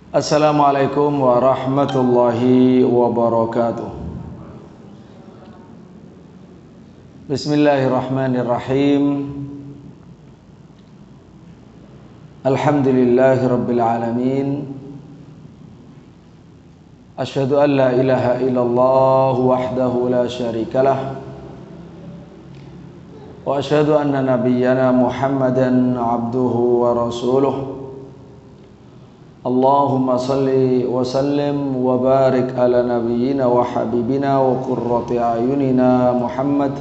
Assalamualaikum warahmatullahi wabarakatuh. Bismillahirrahmanirrahim. Alhamdulillahi rabbil alamin. Asyhadu an la ilaha illallah wahdahu la syarikalah. Wa asyhadu anna nabiyyana Muhammadan abduhu wa rasuluh. Allahumma salli wa sallim wa barik ala nabiyyina wa habibina wa qurrati ayunina Muhammad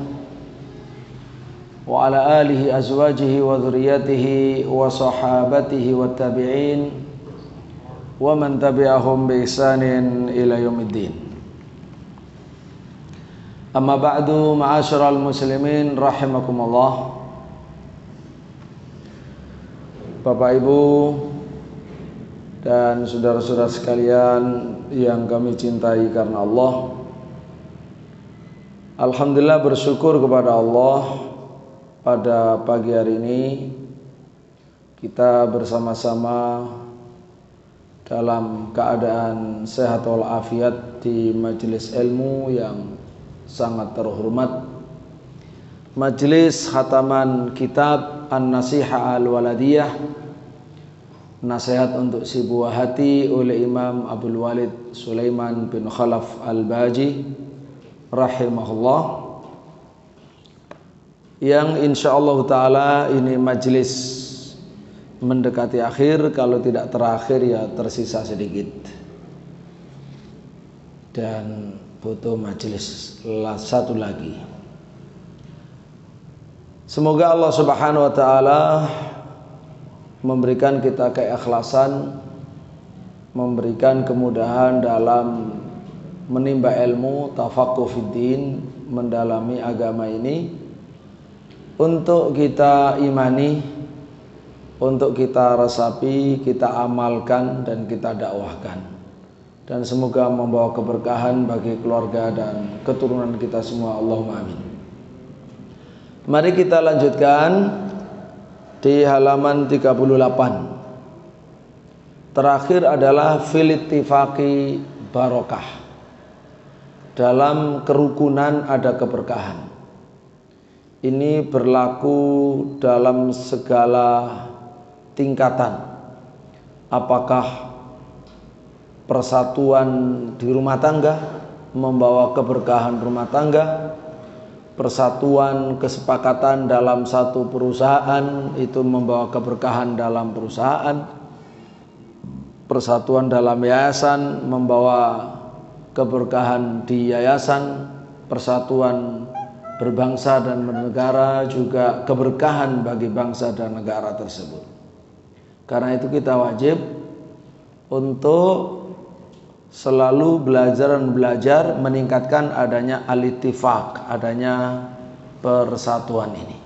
wa ala alihi azwajihi wa dhurriyyatihi wa sahabatihi wa tabi'in wa man tabi'ahum bi ihsanin ila yaumiddin. Amma ba'du, ma'asyiral muslimin rahimakumullah. Bapak Ibu dan saudara-saudara sekalian yang kami cintai karena Allah, alhamdulillah bersyukur kepada Allah pada pagi hari ini kita bersama-sama dalam keadaan sehat walafiat di majelis ilmu yang sangat terhormat, majelis khataman kitab An-Nasihah Al-Waladiyah, Nasihat untuk si buah hati, oleh Imam Abdul Walid Sulaiman bin Khalaf Al-Baji rahimahullah, yang insyaallah ta'ala ini majlis mendekati akhir, kalau tidak terakhir ya tersisa sedikit, dan butuh majlis satu lagi. Semoga Allah subhanahu wa ta'ala memberikan kita keikhlasan, memberikan kemudahan dalam menimba ilmu, tafaqquh fiddin, mendalami agama ini, untuk kita imani, untuk kita resapi, kita amalkan dan kita dakwahkan, dan semoga membawa keberkahan bagi keluarga dan keturunan kita semua, Allahumma amin. Mari kita lanjutkan di halaman 38. Terakhir adalah fil ittifaqi barokah. Dalam kerukunan ada keberkahan. Ini berlaku dalam segala tingkatan. Apakah persatuan di rumah tangga membawa keberkahan rumah tangga, persatuan kesepakatan dalam satu perusahaan itu membawa keberkahan dalam perusahaan, persatuan dalam yayasan membawa keberkahan di yayasan, persatuan berbangsa dan bernegara juga keberkahan bagi bangsa dan negara tersebut. Karena itu kita wajib untuk selalu belajar dan belajar meningkatkan adanya al-ittifaq, adanya persatuan ini.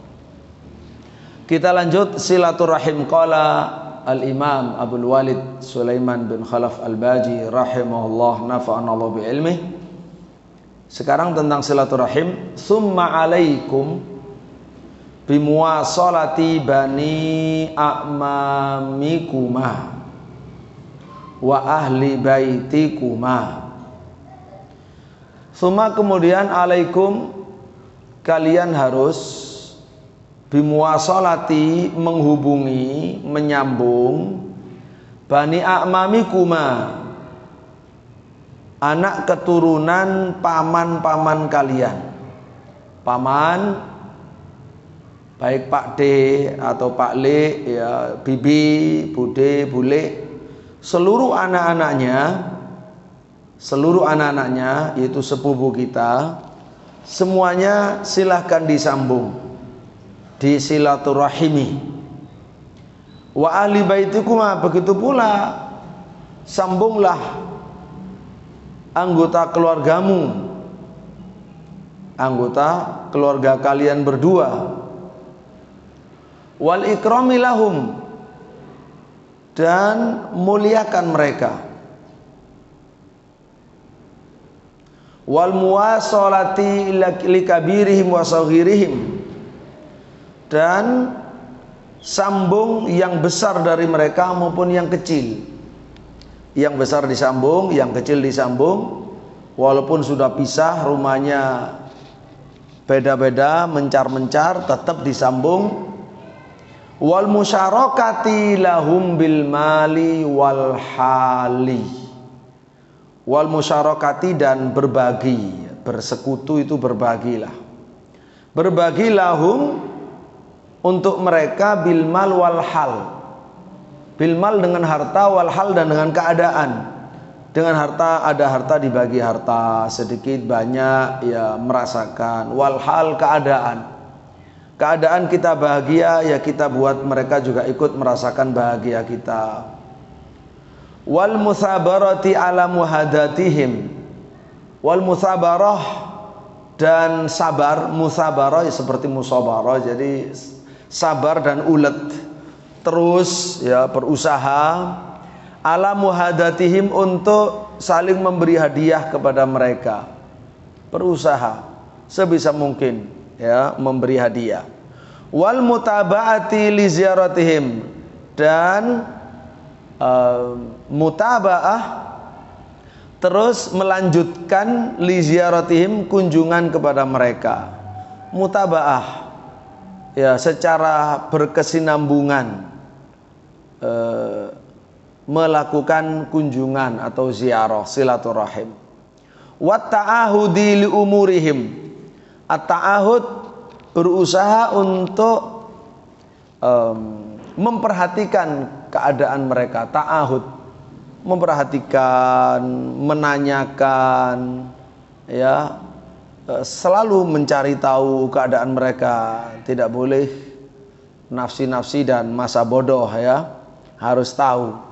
Kita lanjut silaturahim. Qala al-Imam Abdul Walid Sulaiman bin Khalaf Al-Baji rahimahullah, nafa'anallahu bi ilmih. Sekarang tentang silaturahim. Summa alaikum bimuwasalati bani a'mamikuma wa ahli baitikuma. Suma kemudian alaikum, kalian harus bimuwasalati, menghubungi, menyambung, bani a'mamikuma, anak keturunan paman-paman kalian. Paman baik Pak D atau Pak Le, ya, bibi, bude, bule, seluruh anak-anaknya yaitu sepupu kita, semuanya silahkan disambung, disilaturahimi. Wa ahli baitikuma, begitu pula sambunglah anggota keluargamu, anggota keluarga kalian berdua. Wal ikrami lahum, dan muliakan mereka. Wal muwasalati likabirihim wa saghirihim, dan sambung yang besar dari mereka maupun yang kecil. Yang besar disambung, yang kecil disambung, walaupun sudah pisah, rumahnya beda-beda, mencar-mencar, tetap disambung. Wal musyarakati lahum bil mali wal hali. Wal musyarakati, dan berbagi, bersekutu itu berbagilah. Berbagi lahum untuk mereka bil mal wal hal. Bil mal dengan harta, wal hal dan dengan keadaan. Dengan harta, ada harta dibagi harta, sedikit banyak ya merasakan. Wal hal, keadaan. Keadaan kita bahagia, ya kita buat mereka juga ikut merasakan bahagia kita. Wal musabarati ala muhadatihim. Wal musabarah, dan sabar. Musabarah ya seperti musabarah, jadi sabar dan ulet, terus ya berusaha. Ala muhadatihim, untuk saling memberi hadiah kepada mereka. Berusaha sebisa mungkin ya memberi hadiah. Wal mutaba'ati li ziyaratihim, dan mutaba'ah, terus melanjutkan li ziyaratihim, kunjungan kepada mereka. Mutaba'ah ya secara berkesinambungan, melakukan kunjungan atau ziarah, silaturahim. Wat ta'ahudi li umurihim. At-ta'ahud, berusaha untuk memperhatikan keadaan mereka. Ta'ahud, memperhatikan, menanyakan, ya, selalu mencari tahu keadaan mereka. Tidak boleh nafsi-nafsi dan masa bodoh, ya, harus tahu.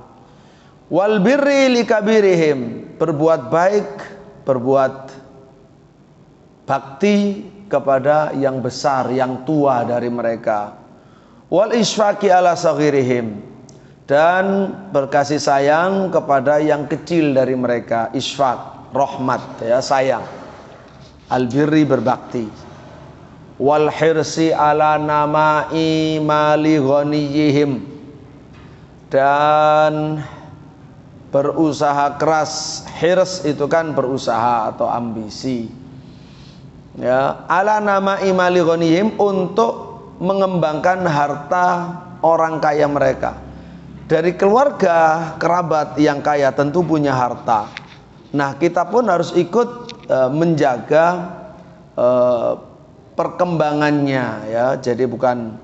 Wal birri likabirihim, berbuat baik, berbuat bakti kepada yang besar, yang tua dari mereka. Wal isfaqi ala saghirihim, dan berkasih sayang kepada yang kecil dari mereka. Isfaq, rahmat ya, sayang. Al birri, berbakti. Wal hirsi ala nama'i mali ghaniyihim, dan berusaha keras. Hirs itu kan berusaha atau ambisi, ya, ala nama imali ghanihim, untuk mengembangkan harta orang kaya mereka. Dari keluarga kerabat yang kaya tentu punya harta. Nah, kita pun harus ikut menjaga perkembangannya, ya. Jadi bukan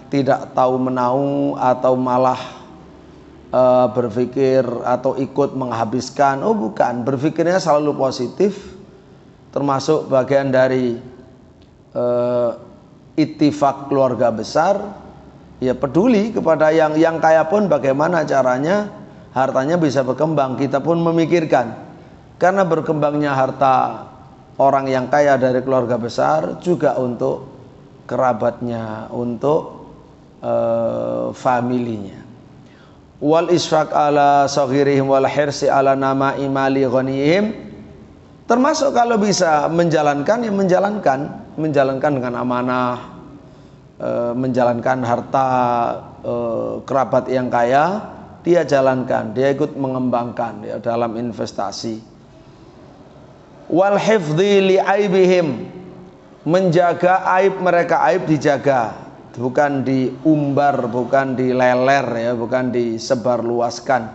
tidak tahu menau atau malah berpikir atau ikut menghabiskan. Oh bukan, berpikirnya selalu positif, termasuk bagian dari ittifaq keluarga besar. Ya, peduli kepada yang kaya pun bagaimana caranya hartanya bisa berkembang. Kita pun memikirkan, karena berkembangnya harta orang yang kaya dari keluarga besar juga untuk kerabatnya, untuk familinya. Wal isfaq ala saghirihim wal hirsi ala nama'i mali ghanihim, termasuk kalau bisa menjalankan, ya menjalankan dengan amanah, menjalankan harta kerabat yang kaya, dia jalankan, dia ikut mengembangkan, ya, dalam investasi. Wal hifdzi li aibihim, menjaga aib mereka. Aib dijaga, bukan diumbar, bukan dileler, ya, bukan disebarluaskan.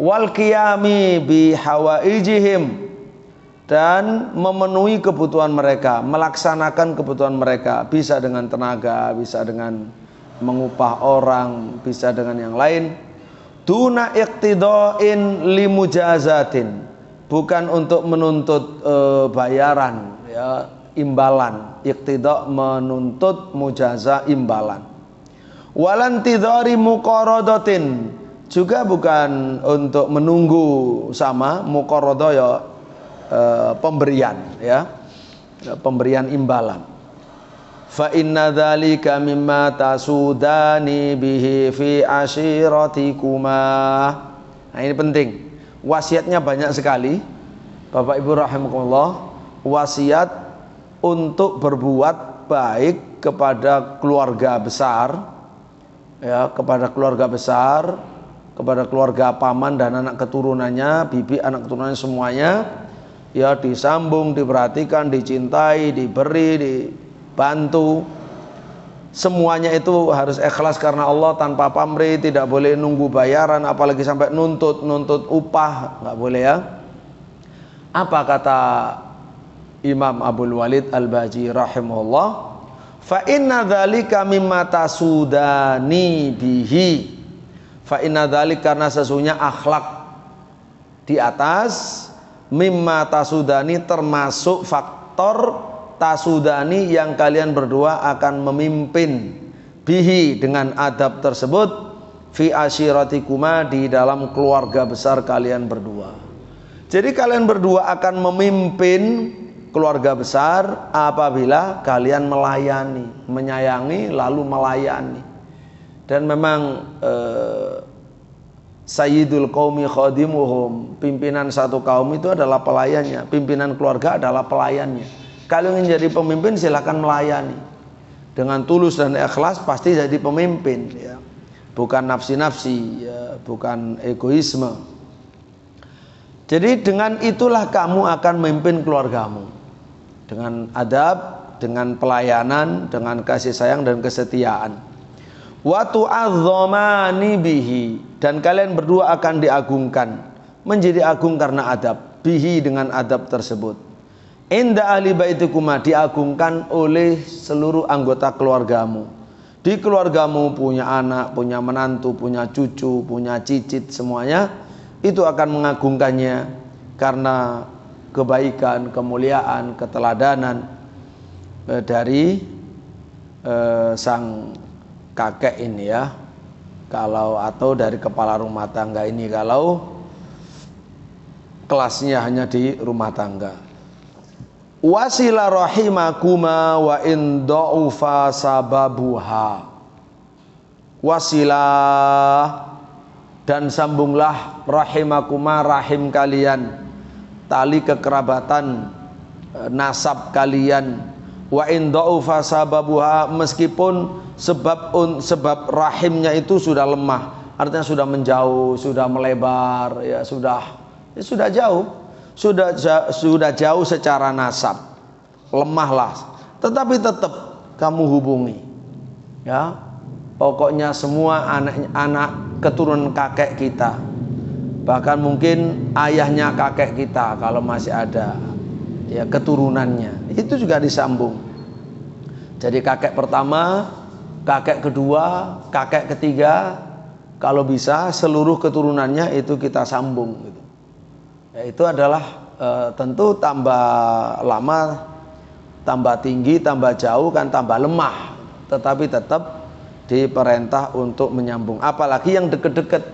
Wal qiyami bi hawaijihim, dan memenuhi kebutuhan mereka, melaksanakan kebutuhan mereka, bisa dengan tenaga, bisa dengan mengupah orang, bisa dengan yang lain. Duna iqtidain limujazatin, bukan untuk menuntut bayaran, ya, imbalan. Iqtida, menuntut, mujaza, imbalan. Walantidhari muqaradatin, juga bukan untuk menunggu sama. Muqaradah ya pemberian, ya, pemberian imbalan. Fa inna dzalika mimma tasudani bihi fi ashiratikuma. Nah, ini penting. Wasiatnya banyak sekali, Bapak Ibu rahimakumullah. Wasiat untuk berbuat baik kepada keluarga besar, ya, kepada keluarga besar, kepada keluarga paman dan anak keturunannya, bibi, anak keturunannya semuanya, ya disambung, diperhatikan, dicintai, diberi, dibantu. Semuanya itu harus ikhlas karena Allah, tanpa pamrih, tidak boleh nunggu bayaran, apalagi sampai nuntut upah, nggak boleh ya. Apa kata Imam Abdul Walid Al-Baji rahimahullah? Fa inna dzalika mimma tasudani bihi. Fa inna dzalika, karena sesungguhnya akhlak di atas, mimma tasudani termasuk faktor tasudani yang kalian berdua akan memimpin bihi dengan adab tersebut fi ashiratikuma, di dalam keluarga besar kalian berdua. Jadi kalian berdua akan memimpin keluarga besar apabila kalian melayani, menyayangi lalu melayani. Dan memang sayyidul qaumi khadimuhum, pimpinan satu kaum itu adalah pelayannya, pimpinan keluarga adalah pelayannya. Kalau ingin jadi pemimpin silakan melayani dengan tulus dan ikhlas, pasti jadi pemimpin ya. Bukan nafsi-nafsi ya, bukan egoisme. Jadi dengan itulah kamu akan memimpin keluargamu, dengan adab, dengan pelayanan, dengan kasih sayang dan kesetiaan. Wa tu'azzamani bihi, dan kalian berdua akan diagungkan, menjadi agung karena adab, bihi dengan adab tersebut. Inda ahli baitikuma, diagungkan oleh seluruh anggota keluargamu. Di keluargamu punya anak, punya menantu, punya cucu, punya cicit, semuanya itu akan mengagungkannya karena kebaikan, kemuliaan, keteladanan dari sang kakek ini ya. Kalau atau dari kepala rumah tangga ini, kalau kelasnya hanya di rumah tangga. Wasila rahimakuma wa in dha'ufa sababuha. Wasilah, dan sambunglah rahimakuma, rahim kalian, tali kekerabatan, nasab kalian. Wa in dha'ufa sababuha, meskipun sebab rahimnya itu sudah lemah, artinya sudah menjauh, sudah melebar ya, sudah jauh. Sudah jauh secara nasab, lemahlah, tetapi tetap kamu hubungi ya. Pokoknya semua anak keturunan kakek kita, bahkan mungkin ayahnya kakek kita kalau masih ada ya keturunannya, itu juga disambung. Jadi kakek pertama, kakek kedua, kakek ketiga, kalau bisa seluruh keturunannya itu kita sambung gitu. Ya, itu adalah tentu tambah lama, tambah tinggi, tambah jauh kan tambah lemah, tetapi tetap diperintah untuk menyambung. Apalagi yang dekat-dekat,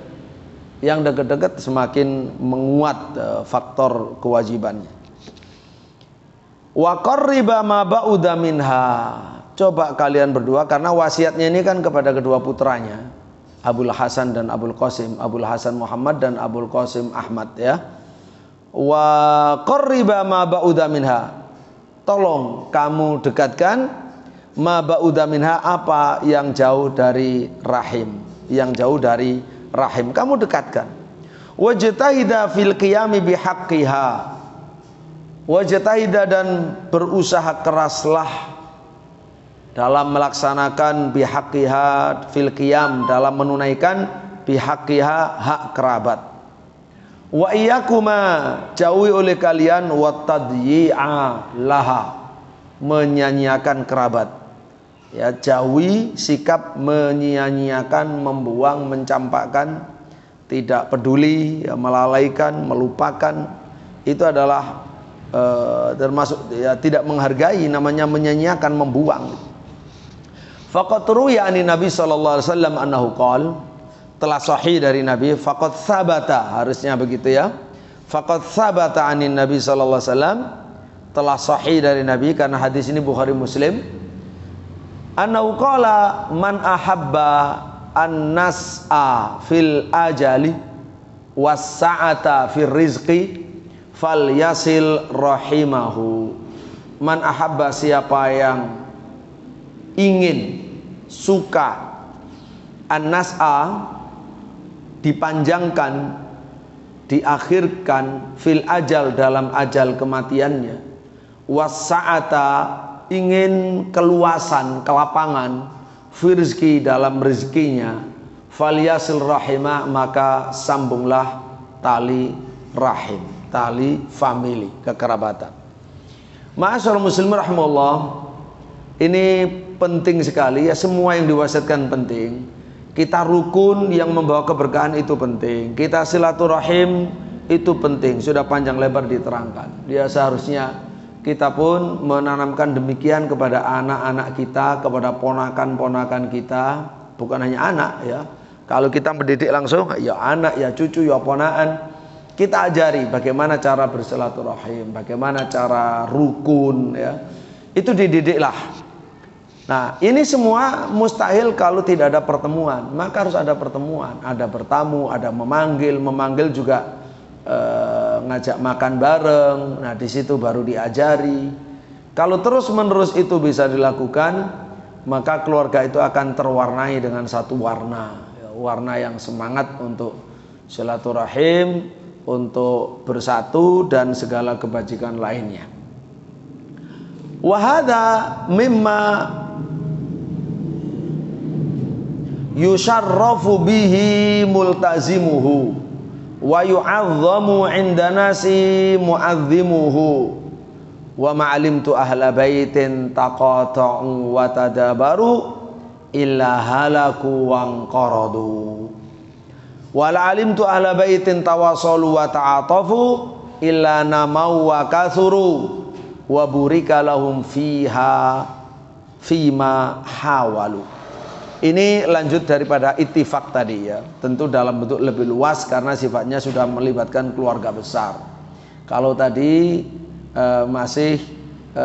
semakin menguat faktor kewajibannya. Wa qarriba ma ba'uda minha, coba kalian berdua, karena wasiatnya ini kan kepada kedua putranya, Abul Hasan dan Abul Qasim, Abul Hasan Muhammad dan Abul Qasim Ahmad ya. Wa qarriba ma ba'uda minha, tolong kamu dekatkan ma ba'uda minha, apa yang jauh dari rahim, kamu dekatkan. Wajtahida fil qiyami bihaqqiha, wajtahida, dan berusaha keraslah dalam melaksanakan bihaqqiha fil qiyam, dalam menunaikan bihaqqiha, hak kerabat. Wa iyyakuma, jauhi oleh kalian, wa tadyi'a laha, menyia-nyiakan kerabat ya, jauhi sikap menyia-nyiakan, membuang, mencampakkan, tidak peduli ya, melalaikan, melupakan, itu adalah termasuk ya, tidak menghargai, namanya menyia-nyiakan, membuang. Faqad ruwiya ani Nabi sallallahu alaihi wasallam annahu qala, telah sahih dari Nabi, faqad sabata, harusnya begitu ya, faqad sabata anin Nabi sallallahu alaihi wasallam, telah sahih dari Nabi, karena hadis ini Bukhari Muslim, annahu qala man ahabba an-nas'a fil ajali was sa'ata fil rizqi falyasil rahimahu. Man ahabba, siapa yang ingin, suka, an-nas'a dipanjangkan, diakhirkan, fil ajal dalam ajal kematiannya, was-sa'ata ingin keluasan, kelapangan, firzki dalam rezekinya, falyasil rahimah maka sambunglah tali rahim, tali famili, kekerabatan. Ma'asyarul muslimin rahimahullah, ini penting sekali ya, semua yang diwasiatkan penting. Kita rukun yang membawa keberkahan itu penting. Kita silaturahim itu penting. Sudah panjang lebar diterangkan. Dia seharusnya kita pun menanamkan demikian kepada anak-anak kita, kepada ponakan-ponakan kita. Bukan hanya anak ya. Kalau kita mendidik langsung, ya anak, ya cucu, ya ponaan. Kita ajari bagaimana cara bersilaturahim, bagaimana cara rukun ya. Itu dididiklah. Nah, ini semua mustahil kalau tidak ada pertemuan. Maka harus ada pertemuan, ada bertamu, ada memanggil juga ngajak makan bareng. Nah, di situ baru diajari. Kalau terus-menerus itu bisa dilakukan, maka keluarga itu akan terwarnai dengan satu warna, warna yang semangat untuk silaturahim, untuk bersatu dan segala kebajikan lainnya. Wahada mimma yusharrafu bihi multazimuhu wa yu'azzamu 'inda nasi mu'azzimuhu wa ma'alimtu ahla baitin taqata'u wa tadabaru illa halaku wanqaradu wa la'alimtu ahla baitin tawasalu wa ta'atafu illa namau wa kathuru wa burika lahum fiha fima hawalu. Ini lanjut daripada ittifaq tadi ya. Tentu dalam bentuk lebih luas karena sifatnya sudah melibatkan keluarga besar. Kalau tadi masih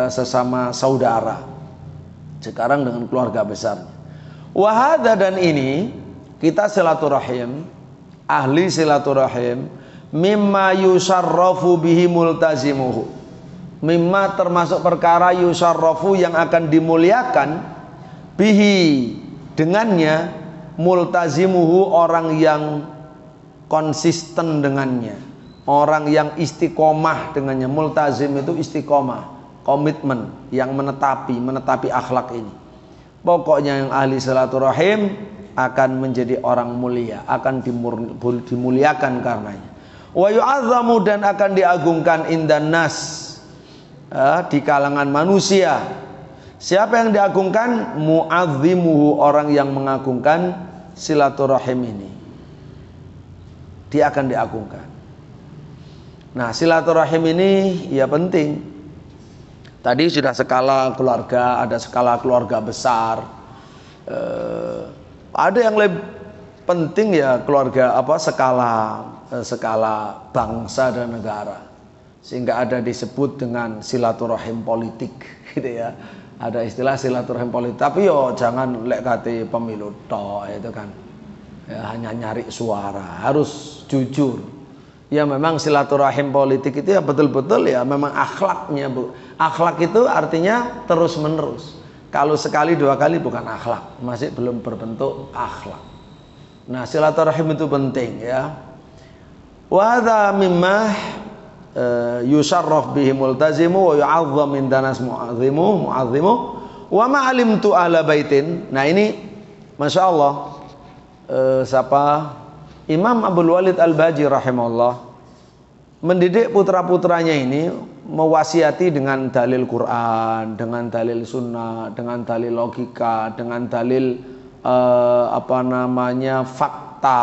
sesama saudara, sekarang dengan keluarga besar. Wahada, dan ini kita silaturahim, ahli silaturahim, mimma yusharrafu bihi multazimuhu, mimma termasuk perkara yusharrafu yang akan dimuliakan, bihi dengannya, multazimuhu orang yang konsisten dengannya, orang yang istiqomah dengannya. Multazim itu istiqomah, komitmen, yang menetapi akhlak ini. Pokoknya yang ahli silaturahim akan menjadi orang mulia, akan dimuliakan karenanya. Wa yu'azzamu, dan akan diagungkan indan nas, di kalangan manusia. Siapa yang diagungkan? Mu'azzimuhu, orang yang mengagungkan silaturahim ini, dia akan diagungkan. Nah, silaturahim ini ya penting. Tadi sudah skala keluarga, ada skala keluarga besar, ada yang lebih penting ya keluarga skala bangsa dan negara, sehingga ada disebut dengan silaturahim politik gitu ya. Ada istilah silaturahim politik, tapi yo jangan lek kate pemilu toh itu kan ya, hanya nyari suara, harus jujur. Ya memang silaturahim politik itu ya betul-betul ya memang akhlaknya, Bu. Akhlak itu artinya terus menerus. Kalau sekali dua kali bukan akhlak, masih belum berbentuk akhlak. Nah, silaturahim itu penting ya. Wa hadza mimma yusharraf bihi multazimu wa yu'azzam min danas mu'azzimu wa ma'alimtu ala baitin. Nah ini Masya Allah, siapa Imam Abdul Walid Al-Baji rahimahullah mendidik putra-putranya ini, mewasiati dengan dalil Quran, dengan dalil sunnah, dengan dalil logika, dengan dalil fakta,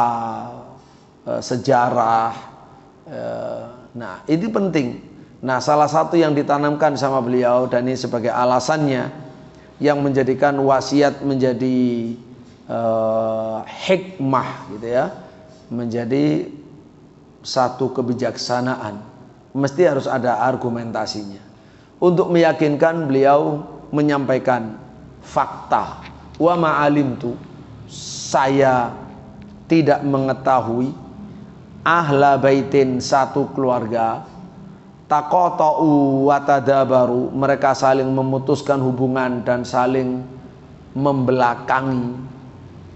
sejarah. Nah ini penting. Nah salah satu yang ditanamkan sama beliau, dan ini sebagai alasannya yang menjadikan wasiat menjadi hikmah gitu ya, menjadi satu kebijaksanaan, mesti harus ada argumentasinya. Untuk meyakinkan, beliau menyampaikan fakta. Wa ma'alimtu, saya tidak mengetahui, ahla baitin, satu keluarga, taqata'u wa tadabaru, mereka saling memutuskan hubungan dan saling membelakangi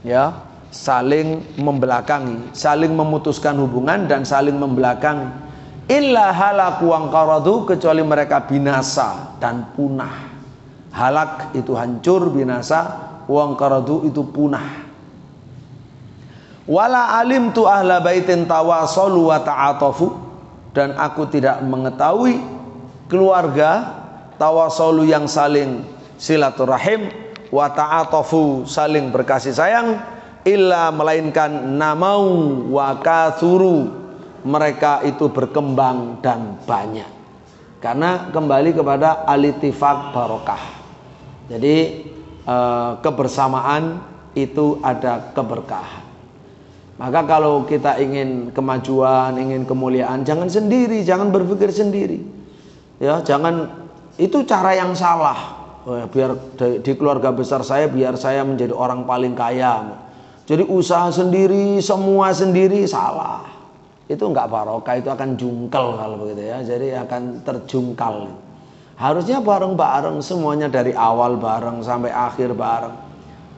ya, saling membelakangi, saling memutuskan hubungan dan saling membelakangi. Illa halaku wangkaradu, kecuali mereka binasa dan punah. Halak itu hancur, binasa, wangkaradu itu punah. Wala alimtu ahla baitin tawasalu wa ta'atafu, dan aku tidak mengetahui keluarga tawasalu yang saling silaturahim, wa ta'atafu saling berkasih sayang, illa melainkan namau wa kathuru, mereka itu berkembang dan banyak. Karena kembali kepada alitifak barokah. Jadi kebersamaan itu ada keberkahan. Maka kalau kita ingin kemajuan, ingin kemuliaan, jangan sendiri, jangan berpikir sendiri. Ya, jangan, itu cara yang salah. Biar di keluarga besar saya, biar saya menjadi orang paling kaya. Jadi usaha sendiri, semua sendiri, salah. Itu enggak barokah, itu akan jungkel kalau begitu ya. Jadi akan terjungkal. Harusnya bareng-bareng, semuanya dari awal bareng sampai akhir bareng.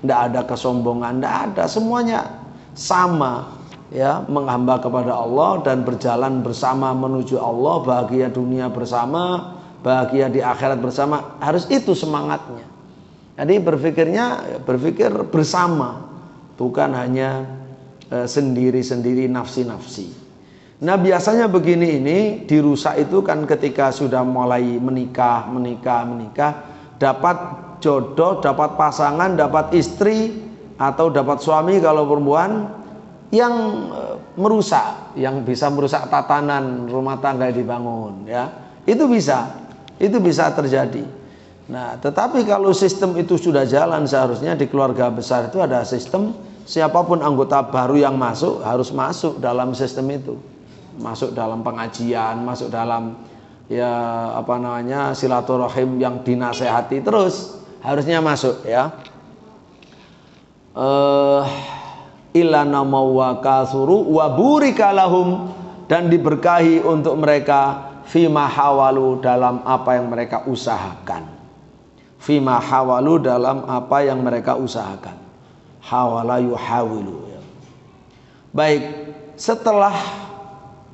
Enggak ada kesombongan, enggak ada, semuanya sama ya, menghamba kepada Allah dan berjalan bersama menuju Allah, bahagia dunia bersama, bahagia di akhirat bersama. Harus itu semangatnya. Jadi berpikir bersama, bukan hanya sendiri-sendiri, nafsi-nafsi. Nah biasanya begini, ini dirusak itu kan ketika sudah mulai menikah, dapat jodoh, dapat pasangan, dapat istri atau dapat suami kalau perempuan yang merusak, yang bisa merusak tatanan rumah tangga yang dibangun ya. Itu bisa terjadi. Nah, tetapi kalau sistem itu sudah jalan, seharusnya di keluarga besar itu ada sistem, siapapun anggota baru yang masuk harus masuk dalam sistem itu. Masuk dalam pengajian, masuk dalam ya apa namanya, silaturahim yang dinasehati terus, harusnya masuk ya. Ilana wa kasuru wa burika lahum, dan diberkahi untuk mereka fima hawalu, dalam apa yang mereka usahakan. Fima hawalu, dalam apa yang mereka usahakan. Hawala yuhawilu ya. Baik, setelah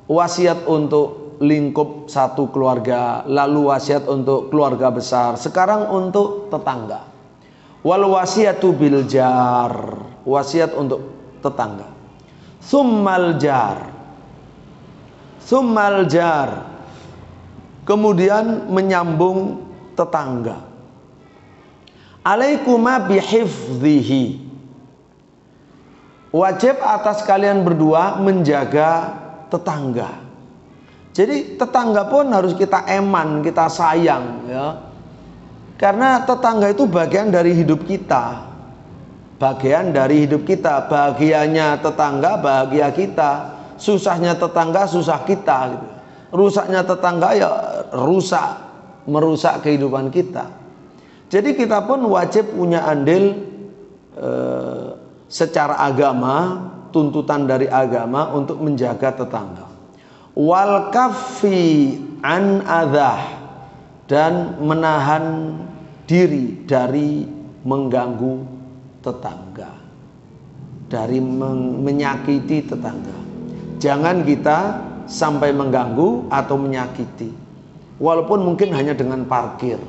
wasiat untuk lingkup satu keluarga, lalu wasiat untuk keluarga besar, sekarang untuk tetangga. Wal wasiatu bil jar, wasiat untuk tetangga. Summal jar, kemudian menyambung tetangga. Alaikuma bihifdhihi, wajib atas kalian berdua menjaga tetangga. Jadi tetangga pun harus kita eman, kita sayang ya. Karena tetangga itu bagian dari hidup kita. Bagian dari hidup kita. Bahagianya tetangga, bahagia kita. Susahnya tetangga, susah kita gitu. Rusaknya tetangga ya rusak, merusak kehidupan kita. Jadi kita pun wajib punya andil secara agama, tuntutan dari agama untuk menjaga tetangga. Wal kaffi an adah, dan menahan diri dari mengganggu tetangga, dari menyakiti tetangga. Jangan kita sampai mengganggu atau menyakiti, walaupun mungkin hanya dengan parkir.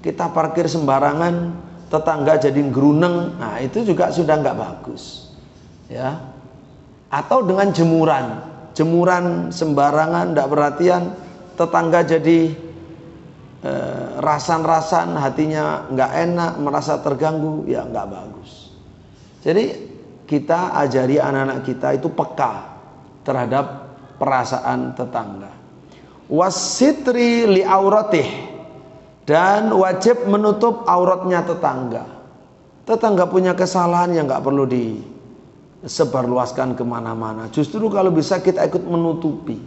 Kita parkir sembarangan, tetangga jadi geruneng, nah itu juga sudah nggak bagus ya. Atau dengan jemuran sembarangan, tidak perhatian, tetangga jadi rasan-rasan, hatinya nggak enak, merasa terganggu, ya nggak bagus. Jadi kita ajari anak-anak kita itu peka terhadap perasaan tetangga. Wasitri li auratih, dan wajib menutup auratnya tetangga. Tetangga punya kesalahan yang nggak perlu disebarluaskan kemana-mana. Justru kalau bisa kita ikut menutupi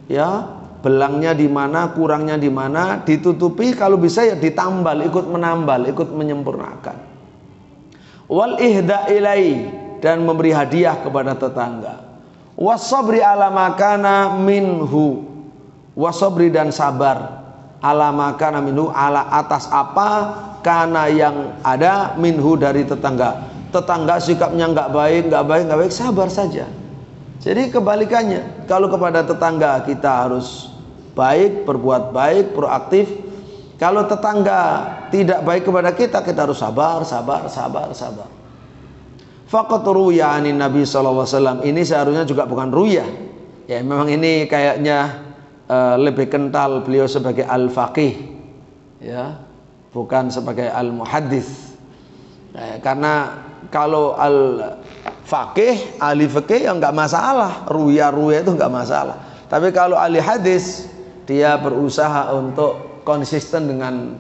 ya. Belangnya di mana, kurangnya di mana, ditutupi, kalau bisa ya ditambal, ikut menambal, ikut menyempurnakan. Wal ihda ilai, dan memberi hadiah kepada tetangga. Wasabri ala makana minhu, wasabri dan sabar ala makana minhu, ala atas apa kana yang ada minhu dari tetangga. Tetangga sikapnya nggak baik, sabar saja. Jadi kebalikannya, kalau kepada tetangga kita harus baik, berbuat baik, proaktif. Kalau tetangga tidak baik kepada kita, kita harus sabar. Faqat ruya anin Nabi SAW. Ini seharusnya juga bukan ruya. Ya memang ini kayaknya lebih kental beliau sebagai al-faqih, ya, bukan sebagai al-muhaddits. Karena kalau al-faqih, ahli fikih ya nggak masalah, ruya itu nggak masalah. Tapi kalau ahli hadis, dia berusaha untuk konsisten dengan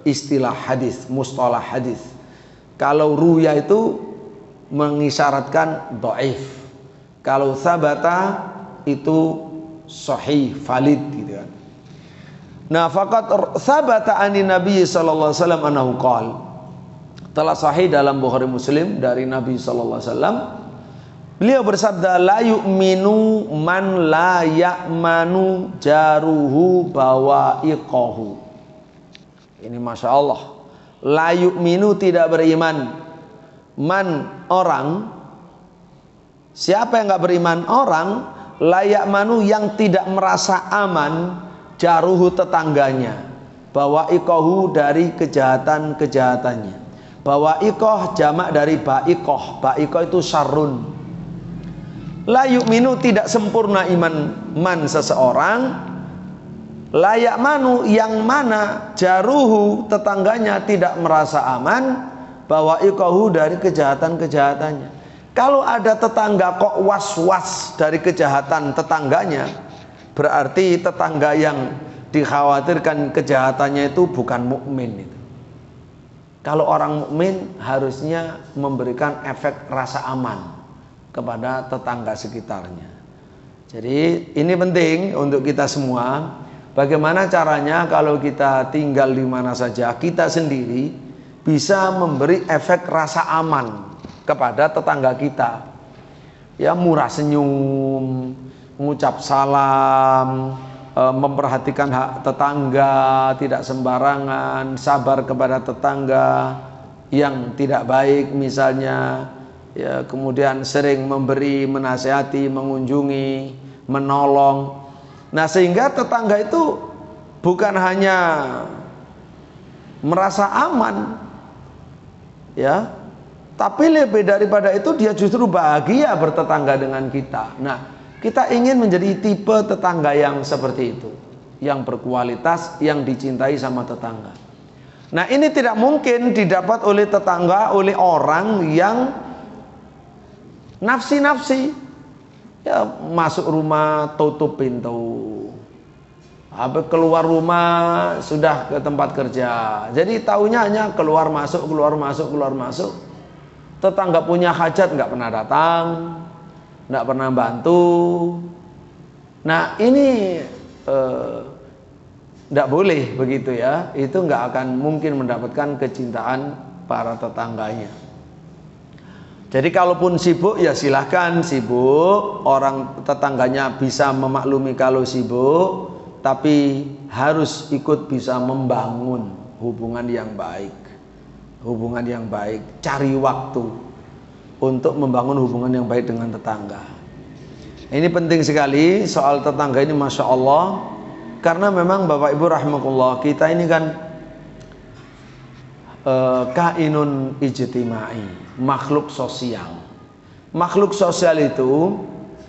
istilah hadis, mustalah hadis. Kalau ruya itu mengisyaratkan dhaif. Kalau sabata itu sahih, valid gitu kan. Nah, faqat sabata anin Nabi sallallahu alaihi wasallam annahu qala. Telah sahih dalam Bukhari Muslim dari Nabi sallallahu alaihi wasallam, beliau bersabda, la yu'minu man la ya'manu jaruhu bawa'iqahu. Ini Masya Allah. La yu'minu, tidak beriman, man orang. Siapa yang nggak beriman? Orang la ya'manu, yang tidak merasa aman, jaruhu tetangganya, bawa'iqahu, dari kejahatan-kejahatannya. Bawa'iqah jamak dari ba'iqah. Ba'iqah itu syarrun. La yu'minu, tidak sempurna iman man seseorang, la ya'manu, yang mana jaruhu tetangganya tidak merasa aman, bawa'iqahu, dari kejahatan-kejahatannya. Kalau ada tetangga kok was-was dari kejahatan tetangganya, berarti tetangga yang dikhawatirkan kejahatannya itu bukan mukmin itu. Kalau orang mukmin harusnya memberikan efek rasa aman kepada tetangga sekitarnya. Jadi ini penting untuk kita semua. Bagaimana caranya kalau kita tinggal di mana saja, kita sendiri bisa memberi efek rasa aman kepada tetangga kita. Ya, murah senyum, mengucap salam, memperhatikan hak tetangga, tidak sembarangan, sabar kepada tetangga yang tidak baik misalnya, ya, kemudian sering memberi, menasihati, mengunjungi, menolong. Nah, sehingga tetangga itu bukan hanya merasa aman, ya, tapi lebih daripada itu dia justru bahagia bertetangga dengan kita. Nah, kita ingin menjadi tipe tetangga yang seperti itu, yang berkualitas, yang dicintai sama tetangga. Nah, ini tidak mungkin didapat oleh tetangga, oleh orang yang nafsi-nafsi. Ya, masuk rumah tutup pintu, habis keluar rumah sudah ke tempat kerja. Jadi taunya hanya keluar masuk. Tetangga punya hajat nggak pernah datang, nggak pernah bantu. Nah, ini nggak boleh begitu ya. Itu nggak akan mungkin mendapatkan kecintaan para tetangganya. Jadi kalaupun sibuk ya silahkan sibuk. Orang tetangganya bisa memaklumi kalau sibuk, tapi harus ikut bisa membangun hubungan yang baik. Hubungan yang baik, cari waktu untuk membangun hubungan yang baik dengan tetangga. Ini penting sekali soal tetangga ini, Masya Allah. Karena memang Bapak Ibu rahimakumullah, kita ini kan kainun ijtimai, makhluk sosial. Makhluk sosial itu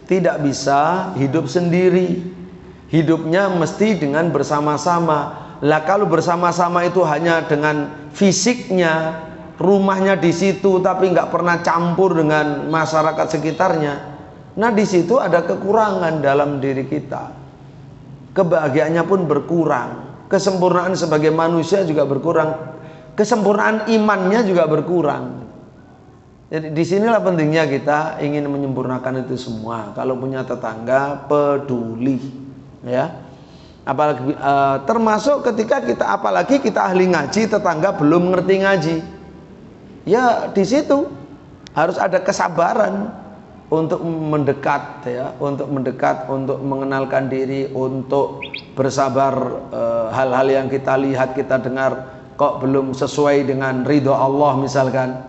tidak bisa hidup sendiri. Hidupnya mesti dengan bersama-sama. Lah kalau bersama-sama itu hanya dengan fisiknya, rumahnya di situ tapi nggak pernah campur dengan masyarakat sekitarnya, nah di situ ada kekurangan dalam diri kita. Kebahagiaannya pun berkurang, kesempurnaan sebagai manusia juga berkurang, kesempurnaan imannya juga berkurang. Jadi disinilah pentingnya kita ingin menyempurnakan itu semua. Kalau punya tetangga, peduli, ya. Apalagi termasuk ketika kita, apalagi kita ahli ngaji, tetangga belum ngerti ngaji, ya di situ harus ada kesabaran untuk mendekat, ya, untuk mengenalkan diri, untuk bersabar hal-hal yang kita lihat, kita dengar kok belum sesuai dengan ridho Allah misalkan,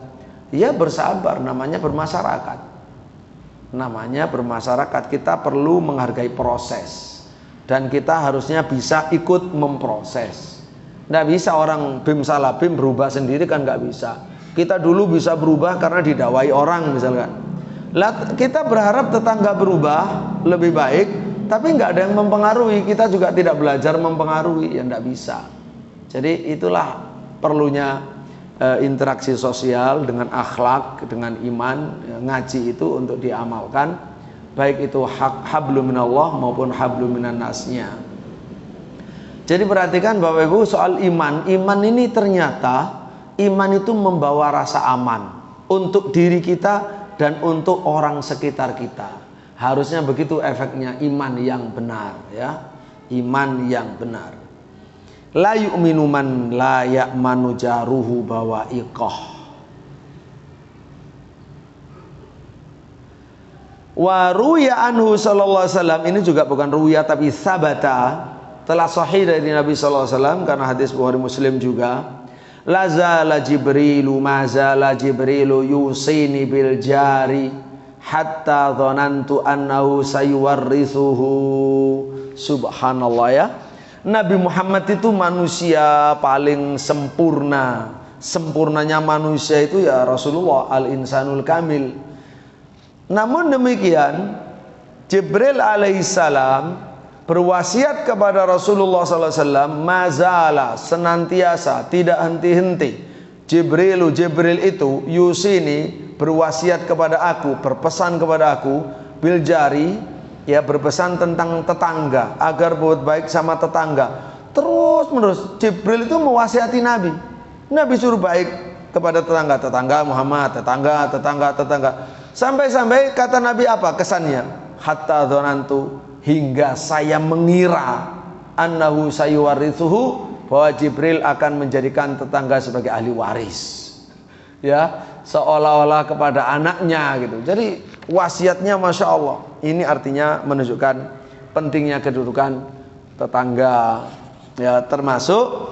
ya bersabar, namanya bermasyarakat. Namanya bermasyarakat, kita perlu menghargai proses. Dan kita harusnya bisa ikut memproses. Nggak bisa orang bim salah bim berubah sendiri, kan nggak bisa. Kita dulu bisa berubah karena didawai orang misalkan. Kita berharap tetangga berubah lebih baik, tapi nggak ada yang mempengaruhi, kita juga tidak belajar mempengaruhi, ya nggak bisa. Jadi itulah perlunya interaksi sosial dengan akhlak, dengan iman. Ngaji itu untuk diamalkan, baik itu hablum minallah maupun hablum minan nasnya. Jadi perhatikan Bapak Ibu soal iman. Iman ini ternyata, iman itu membawa rasa aman untuk diri kita dan untuk orang sekitar kita. Harusnya begitu efeknya iman yang benar, ya. Iman yang benar. La yu'minu man la ya'manu jaruhu bawa'iqah. Wa ruya anhu sallallahu alaihi wasallam, ini juga bukan ruya tapi sabata, telah sahih dari Nabi sallallahu alaihi wasallam karena hadis Bukhari Muslim juga. La zala Jibrilu ma zala Jibrilu yusini bil jari hatta dhanantu annahu sayuwarrithuhu. Subhanallah, ya. Nabi Muhammad itu manusia paling sempurna. Sempurnanya manusia itu ya Rasulullah, al-insanul kamil. Namun demikian, Jibril alaihissalam berwasiat kepada Rasulullah SAW, mazala, senantiasa, tidak henti-henti. Jibril itu yusini, berwasiat kepada aku, berpesan kepada aku, biljari, ya, berpesan tentang tetangga, agar berbuat baik sama tetangga. Terus menerus Jibril itu mewasiati Nabi. Nabi suruh baik kepada tetangga Muhammad, tetangga. Sampai-sampai kata Nabi apa kesannya? Hatta dzanantu, hingga saya mengira, annahu sayuwarithuhu, bahwa Jibril akan menjadikan tetangga sebagai ahli waris. Ya, seolah-olah kepada anaknya gitu. Jadi wasiatnya Masya Allah. Ini artinya menunjukkan pentingnya kedudukan tetangga, ya, termasuk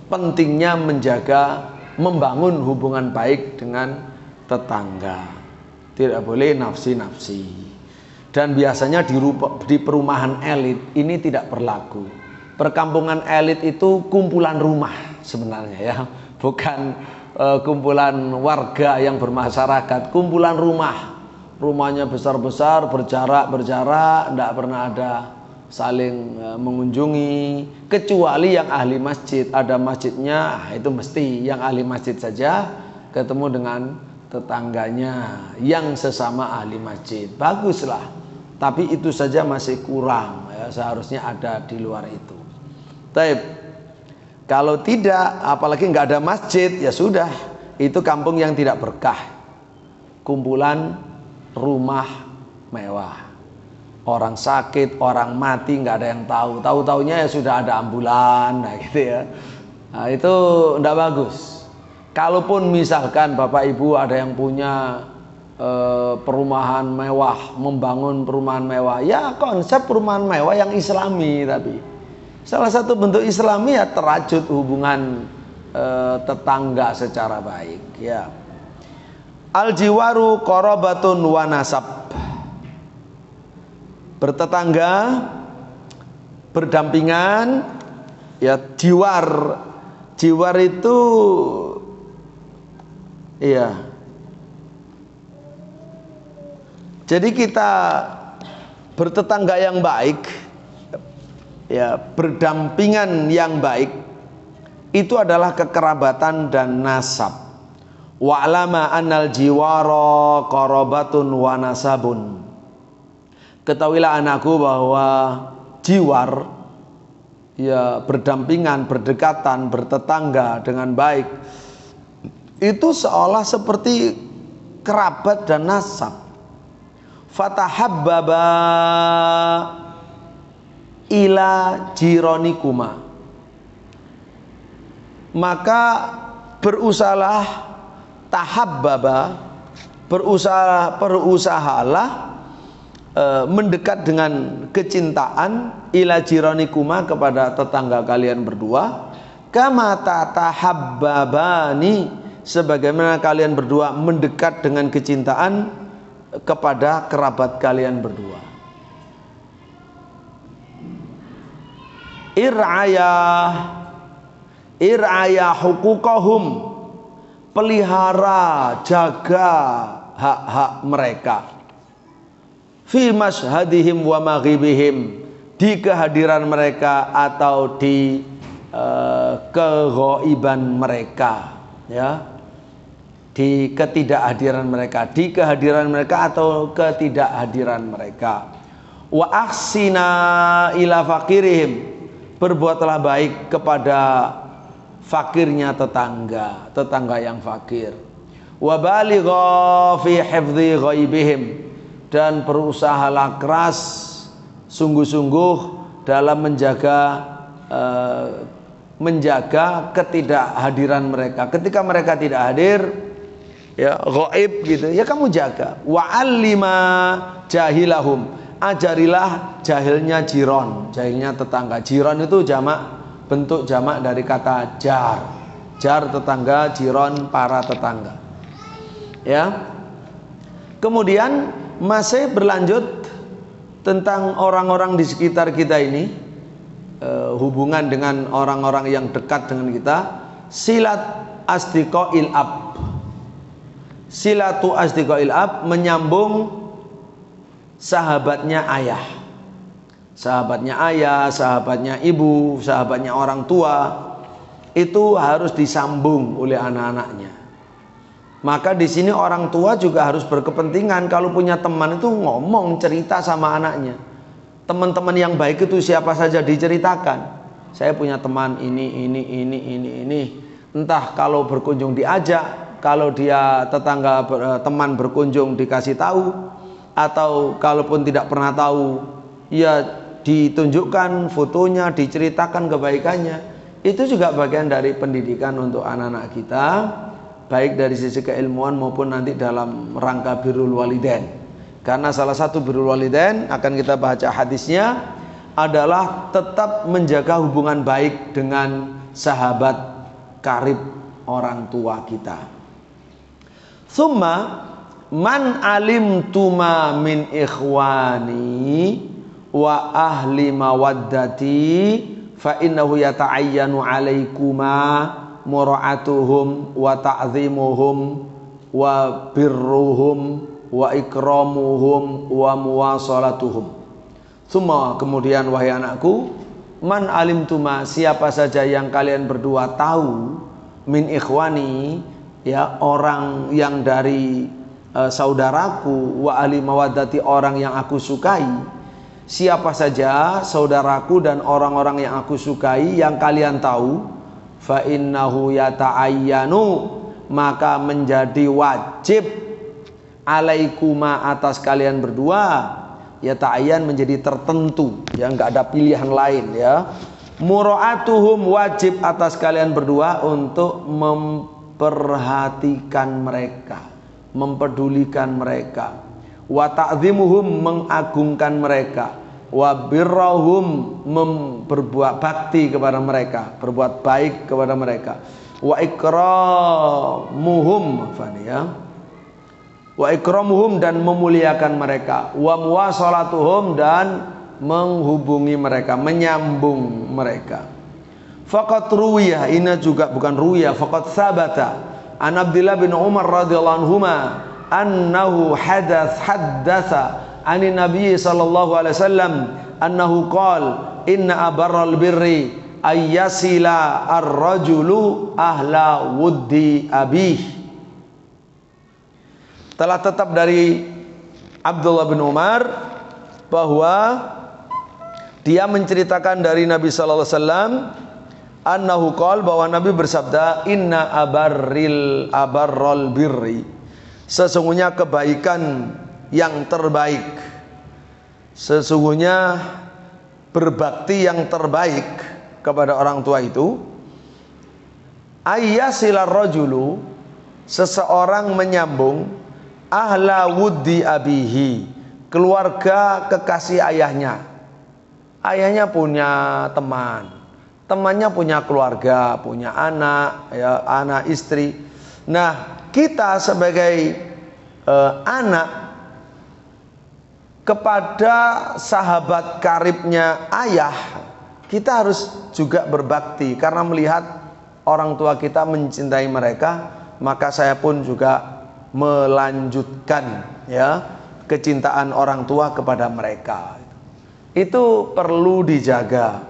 pentingnya menjaga, membangun hubungan baik dengan tetangga. Tidak boleh nafsi-nafsi. Dan biasanya di perumahan elit ini tidak berlaku. Perkampungan elit itu kumpulan rumah sebenarnya, ya, bukan kumpulan warga yang bermasyarakat. Kumpulan rumah. Rumahnya besar-besar, berjarak, tidak pernah ada saling mengunjungi, kecuali yang ahli masjid. Ada masjidnya, itu mesti yang ahli masjid saja ketemu dengan tetangganya yang sesama ahli masjid. Baguslah, tapi itu saja masih kurang, ya, seharusnya ada di luar itu. Taib. Kalau tidak, apalagi nggak ada masjid, ya sudah, itu kampung yang tidak berkah. Kumpulan rumah mewah, orang sakit, orang mati nggak ada yang tahu. Tahu-taunya ya sudah ada ambulan, nah gitu ya. Nah, itu nggak bagus. Kalaupun misalkan Bapak Ibu ada yang punya perumahan mewah, membangun perumahan mewah, ya konsep perumahan mewah yang Islami. Tapi salah satu bentuk Islami ya terajut hubungan tetangga secara baik, ya. Al-jiwaru qarabatun wa nasab. Bertetangga, berdampingan, ya, jiwar. Jiwar itu, iya. Jadi kita bertetangga yang baik, ya, berdampingan yang baik, itu adalah kekerabatan dan nasab. Wa'lama annal jiwara qarabatun wa nasabun. Ketahuilah anakku bahwa jiwar, ya, berdampingan, berdekatan, bertetangga dengan baik, itu seolah seperti kerabat dan nasab. Fatahabbaba ila jironikuma, maka berusahalah, tahabbaba, berusahalah mendekat dengan kecintaan ila jironikuma, kepada tetangga kalian berdua, kama tatahabbabani, sebagaimana kalian berdua mendekat dengan kecintaan kepada kerabat kalian berdua. Ir'aya hukukahum, pelihara, jaga hak-hak mereka. Fi mashhadihim wa maghibihim, di kehadiran mereka atau di keghaiban mereka, ya, di ketidakhadiran mereka, di kehadiran mereka atau ketidakhadiran mereka. Wa ahsina ila fakirihim, berbuatlah baik kepada fakirnya tetangga, tetangga yang fakir. Wa baligha fi hifdzi ghaibihim, dan berusahalah keras sungguh-sungguh dalam menjaga ketidakhadiran mereka. Ketika mereka tidak hadir, ya, ghaib gitu, ya kamu jaga. Wa 'allima jahilahum, ajarilah jahilnya jiron, jahilnya tetangga. Jiron itu bentuk jamak dari kata jar. Jar tetangga, jiron para tetangga. Ya. Kemudian masih berlanjut tentang orang-orang di sekitar kita ini, hubungan dengan orang-orang yang dekat dengan kita. Silat asdiqail ab, silatu asdiqail ab, menyambung sahabatnya ayah, sahabatnya ibu, sahabatnya orang tua, itu harus disambung oleh anak-anaknya. Maka di sini orang tua juga harus berkepentingan. Kalau punya teman itu ngomong, cerita sama anaknya. Teman-teman yang baik itu siapa saja diceritakan. Saya punya teman ini. Entah kalau berkunjung diajak, kalau dia teman berkunjung dikasih tahu, atau kalaupun tidak pernah tahu, ya ditunjukkan fotonya, diceritakan kebaikannya. Itu juga bagian dari pendidikan untuk anak-anak kita, baik dari sisi keilmuan maupun nanti dalam rangka birrul walidain. Karena salah satu birrul walidain, akan kita baca hadisnya, adalah tetap menjaga hubungan baik dengan sahabat karib orang tua kita. Tsumma man alimtuma min ikhwani wa ahli mawaddati fa innahu yata'ayyanu alaikuma mura'atuhum wa ta'zimuhum wa birruhum wa ikramuhum wa muwasalatuhum. Tsumma, kemudian wahai anakku, man alimtuma, siapa saja yang kalian berdua tahu, min ikhwani, ya, orang yang dari saudaraku, wa ahli mawaddati, orang yang aku sukai. Siapa saja saudaraku dan orang-orang yang aku sukai yang kalian tahu, fa innahu yata'ayyanu, maka menjadi wajib, alaikuma, atas kalian berdua, yata'ayyan, menjadi tertentu, ya, enggak ada pilihan lain, ya. Mura'atuhum, wajib atas kalian berdua untuk memperhatikan mereka, mempedulikan mereka. Wa ta'zimuhum, mengagungkan mereka. Wa birrahum, berbuat bakti kepada mereka, berbuat baik kepada mereka. Wa ikramuhum, wa ikramuhum, dan memuliakan mereka. Wa muwasalatuhum, dan menghubungi mereka, menyambung mereka. Faqat ruwiyah, ini juga bukan ruwiyah, faqat sabata an Abdullah bin Umar radhiyallahu anhuma annahu haddatsa anin Nabi sallallahu alaihi wasallam annahu qala inna abarral birri ayyasila ar-rajulu ahla wuddi abih. Telah tetap dari Abdullah bin Umar bahwa dia menceritakan dari Nabi sallallahu alaihi wasallam annahu qala, bahwa Nabi bersabda, inna abarral birri, sesungguhnya kebaikan yang terbaik, sesungguhnya berbakti yang terbaik kepada orang tua itu, ayyasilar rajulu, seseorang menyambung, ahla wuddi abihi, keluarga kekasih ayahnya. Ayahnya punya teman, Temannya punya keluarga, punya anak, ya, anak istri. Nah, kita sebagai anak kepada sahabat karibnya ayah, kita harus juga berbakti karena melihat orang tua kita mencintai mereka, maka saya pun juga melanjutkan ya kecintaan orang tua kepada mereka. Itu perlu dijaga.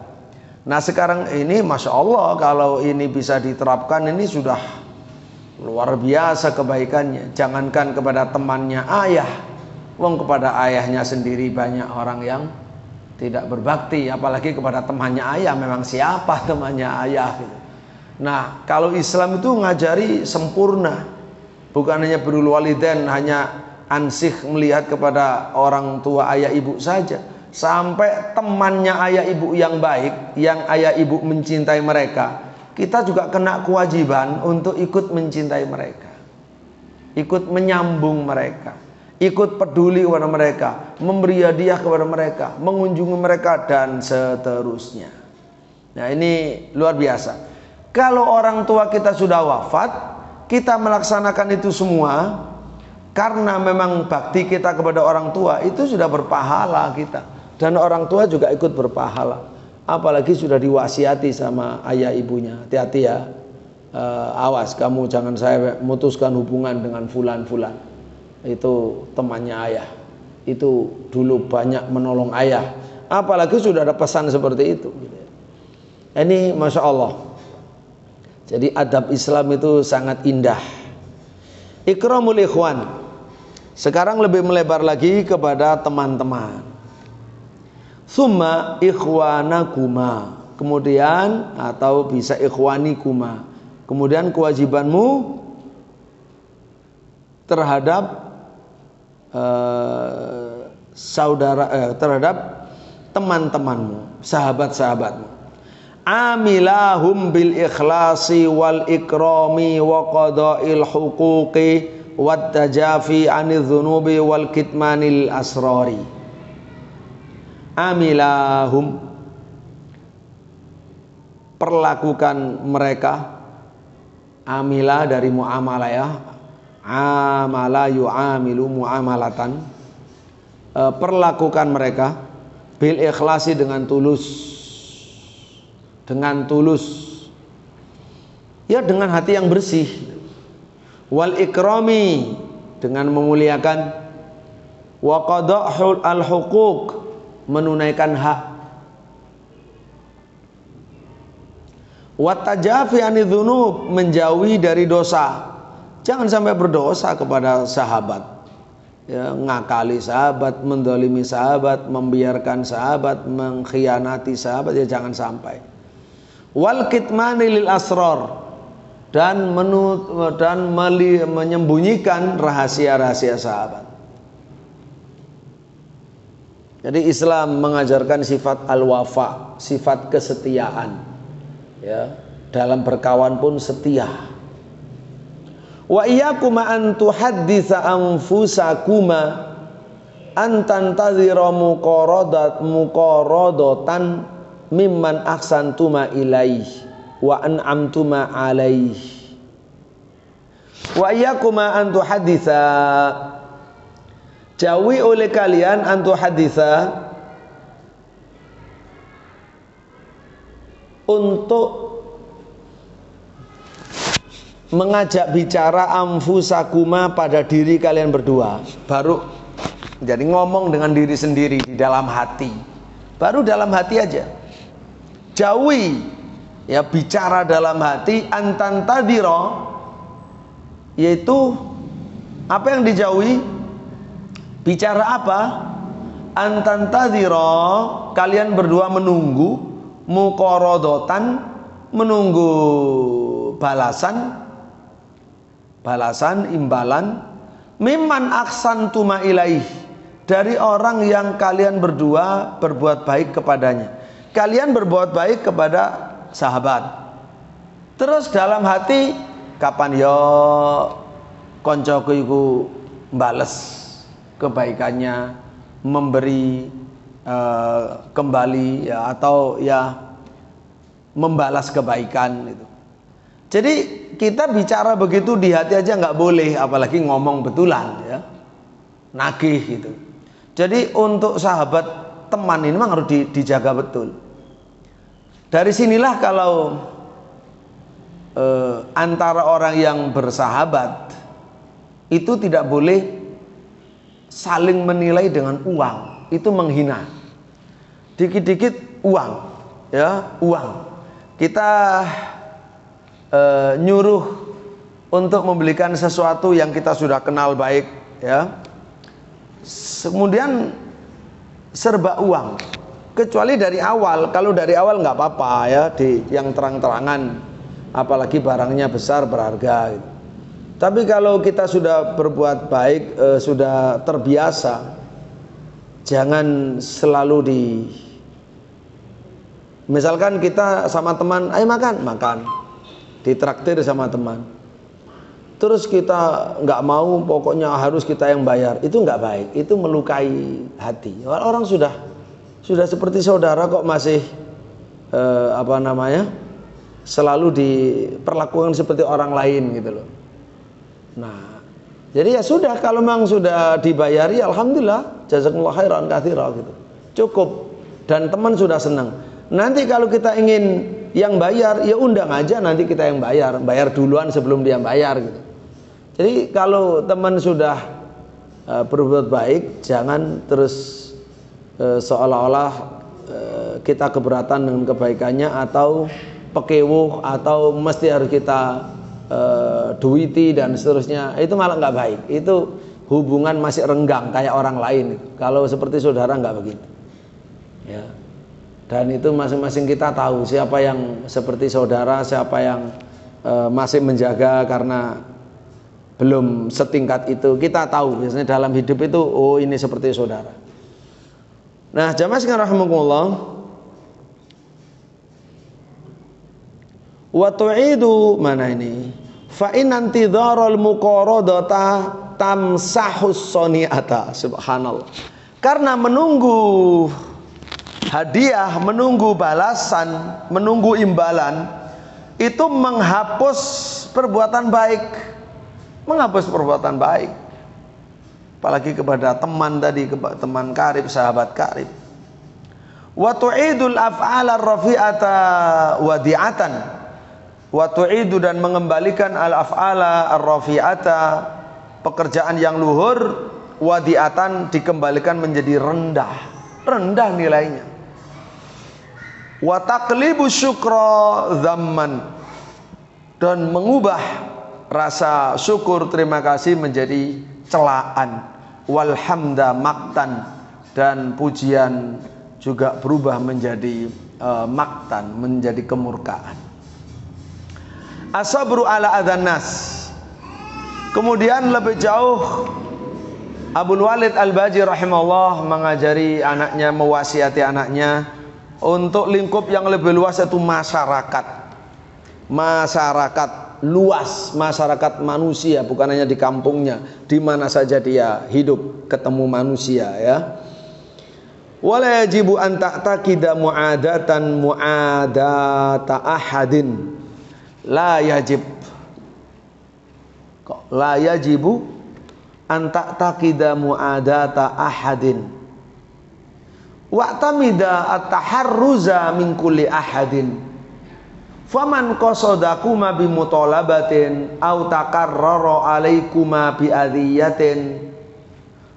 Nah sekarang ini Masya Allah, kalau ini bisa diterapkan, ini sudah luar biasa kebaikannya. Jangankan kepada temannya ayah, wong kepada ayahnya sendiri banyak orang yang tidak berbakti, apalagi kepada temannya ayah. Memang siapa temannya ayah gitu. Nah kalau Islam itu ngajari sempurna, bukan hanya birrul walidain, hanya ansih melihat kepada orang tua ayah ibu saja, sampai temannya ayah ibu yang baik, yang ayah ibu mencintai mereka, kita juga kena kewajiban untuk ikut mencintai mereka, ikut menyambung mereka, ikut peduli kepada mereka, memberi hadiah kepada mereka, mengunjungi mereka, dan seterusnya. Nah ini luar biasa. Kalau orang tua kita sudah wafat, kita melaksanakan itu semua karena memang bakti kita kepada orang tua itu sudah berpahala kita, dan orang tua juga ikut berpahala. Apalagi sudah diwasiati sama ayah ibunya, hati-hati ya, awas kamu jangan saya memutuskan hubungan dengan fulan-fulan, itu temannya ayah, itu dulu banyak menolong ayah. Apalagi sudah ada pesan seperti itu. Ini Masya Allah. Jadi adab Islam itu sangat indah. Ikramul ikhwan. Sekarang lebih melebar lagi kepada teman-teman. Summa ikhwanakuma, kemudian atau bisa ikhwanikuma, kemudian kewajibanmu terhadap terhadap teman-temanmu, sahabat-sahabatmu. Amilahum bil ikhlasi wal ikrami wa qada'il huquqi wat tajafi anidz dzunubi wal kitmanil asrari. Amilahum, perlakukan mereka. Amila dari muamalah ya, amala yu'amilu muamalatan. Perlakukan mereka bil ikhlasi, dengan tulus, dengan tulus ya, dengan hati yang bersih. Wal ikrami, dengan memuliakan. Wa qada'ul al huquq, menunaikan hak. Wat tajafi anidz dzunub, menjauhi dari dosa. Jangan sampai berdosa kepada sahabat ya, ngakali sahabat, mendolimi sahabat, membiarkan sahabat, mengkhianati sahabat, ya jangan sampai. Wal kitmani lil asrar, dan menyembunyikan rahasia-rahasia sahabat. Jadi Islam mengajarkan sifat al-wafa, sifat kesetiaan ya, dalam berkawan pun setia. Wa iyyakuma an tuhadditsa anfusakuma an tantadhira muqaradatan mimman ahsantuma ilaihi wa an'amtuma alaihi. Wa iyyakuma an tuhadditsa, jauhi oleh kalian, antu haditha, untuk mengajak bicara anfusakuma, pada diri kalian berdua. Baru jadi ngomong dengan diri sendiri di dalam hati, baru dalam hati aja. Jauhi ya, bicara dalam hati. Antantadiro, yaitu apa yang dijauhi? Bicara apa? Antantadiro, kalian berdua menunggu. Muqaradotan, menunggu balasan, imbalan. Mimman ahsantuma ilaih, dari orang yang kalian berdua berbuat baik kepadanya. Kalian berbuat baik kepada sahabat, terus dalam hati, kapan yo koncoku iku mbales kebaikannya, memberi kembali ya, atau ya membalas kebaikan itu. Jadi kita bicara begitu di hati aja nggak boleh, apalagi ngomong betulan ya, nagih gitu. Jadi untuk sahabat teman ini memang harus dijaga betul. Dari sinilah kalau antara orang yang bersahabat itu tidak boleh saling menilai dengan uang, itu menghina. Dikit-dikit uang, ya uang. Kita nyuruh untuk membelikan sesuatu yang kita sudah kenal baik, ya. Kemudian serba uang. Kecuali dari awal, kalau dari awal nggak apa-apa ya, yang terang-terangan, apalagi barangnya besar berharga. Gitu. Tapi kalau kita sudah berbuat baik, sudah terbiasa, jangan selalu misalkan kita sama teman, ayo makan, ditraktir sama teman. Terus kita nggak mau, pokoknya harus kita yang bayar, itu nggak baik, itu melukai hati. Orang sudah seperti saudara kok masih selalu diperlakukan seperti orang lain gitu loh. Nah, jadi ya sudah, kalau memang sudah dibayari, alhamdulillah, jazakumullah khairan katsira gitu. Cukup, dan teman sudah senang. Nanti kalau kita ingin yang bayar, ya undang aja, nanti kita yang bayar duluan sebelum dia bayar gitu. Jadi kalau teman sudah berbuat baik, jangan terus seolah-olah kita keberatan dengan kebaikannya, atau pekewuh, atau mesti harus kita duiti dan seterusnya. Itu malah nggak baik. Itu hubungan masih renggang kayak orang lain. Kalau seperti saudara nggak begitu, ya. Dan itu masing-masing kita tahu siapa yang seperti saudara, siapa yang masih menjaga karena belum setingkat itu. Kita tahu biasanya dalam hidup itu, oh ini seperti saudara. Nah, jamaah sekalian rahimakumullah, wa tu'idu mana ini? Fa in antidharul muqaradata tamsahus soni'ata. Subhanallah. Karena menunggu hadiah, menunggu balasan, menunggu imbalan, itu menghapus perbuatan baik. Menghapus perbuatan baik. Apalagi kepada teman tadi, teman karib, sahabat karib. Wa tu'idul af'ala rafi'ata wadi'atan. Wa tu'idu, dan mengembalikan al-af'ala ar-rafi'ata, pekerjaan yang luhur, wadi'atan, dikembalikan menjadi rendah nilainya. Wa taqlibu syukra dhamman, dan mengubah rasa syukur terima kasih menjadi celaan. Walhamda maktan, dan pujian juga berubah menjadi maktan, menjadi kemurkaan. Asabru ala adzan nas. Kemudian lebih jauh Abul Walid Al-Baji rahimahullah mengajari anaknya, mewasiati anaknya untuk lingkup yang lebih luas, yaitu masyarakat luas, masyarakat manusia, bukan hanya di kampungnya, di mana saja dia hidup ketemu manusia, ya. Wala yajibu an ta'taqida mu'adata ahadin. La yajibu an ta'taqida mu'adata ahadin wa'tamida at-taharruza min kulli ahadin. Faman qasadakuma bi mutalabatin aw taqarrara alaikuma bi adhiyatin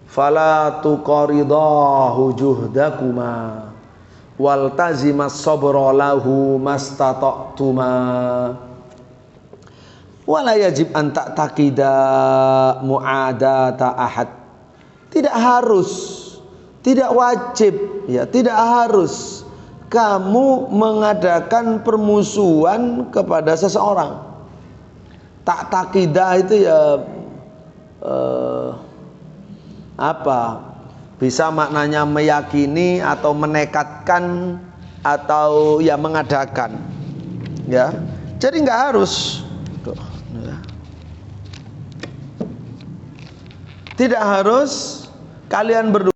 fala tuqaridahu juhdakuma wal tazimas sabra lahu mastata'tuma. Wala yajib an ta'taqida mu'adata ahad. Tidak harus, tidak wajib, ya, tidak harus kamu mengadakan permusuhan kepada seseorang. Ta'taqidah itu ya bisa maknanya meyakini atau menekatkan atau ya mengadakan, ya. Jadi nggak harus. Tidak harus kalian berdua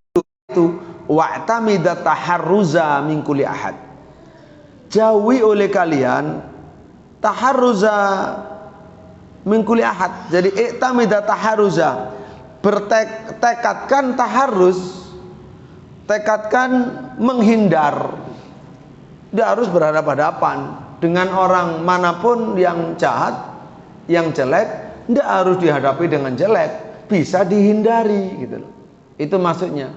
itu wa'tamida taharruza min kulli ahad. jauhi oleh kalian taharruza min kulli ahad. Jadi i'tamida taharruza, bertekadkan taharruz, tekadkan menghindar. Dia harus berhadapan-hadapan dengan orang manapun yang jahat, yang jelek, tidak harus dihadapi dengan jelek, bisa dihindari gitu loh. Itu maksudnya.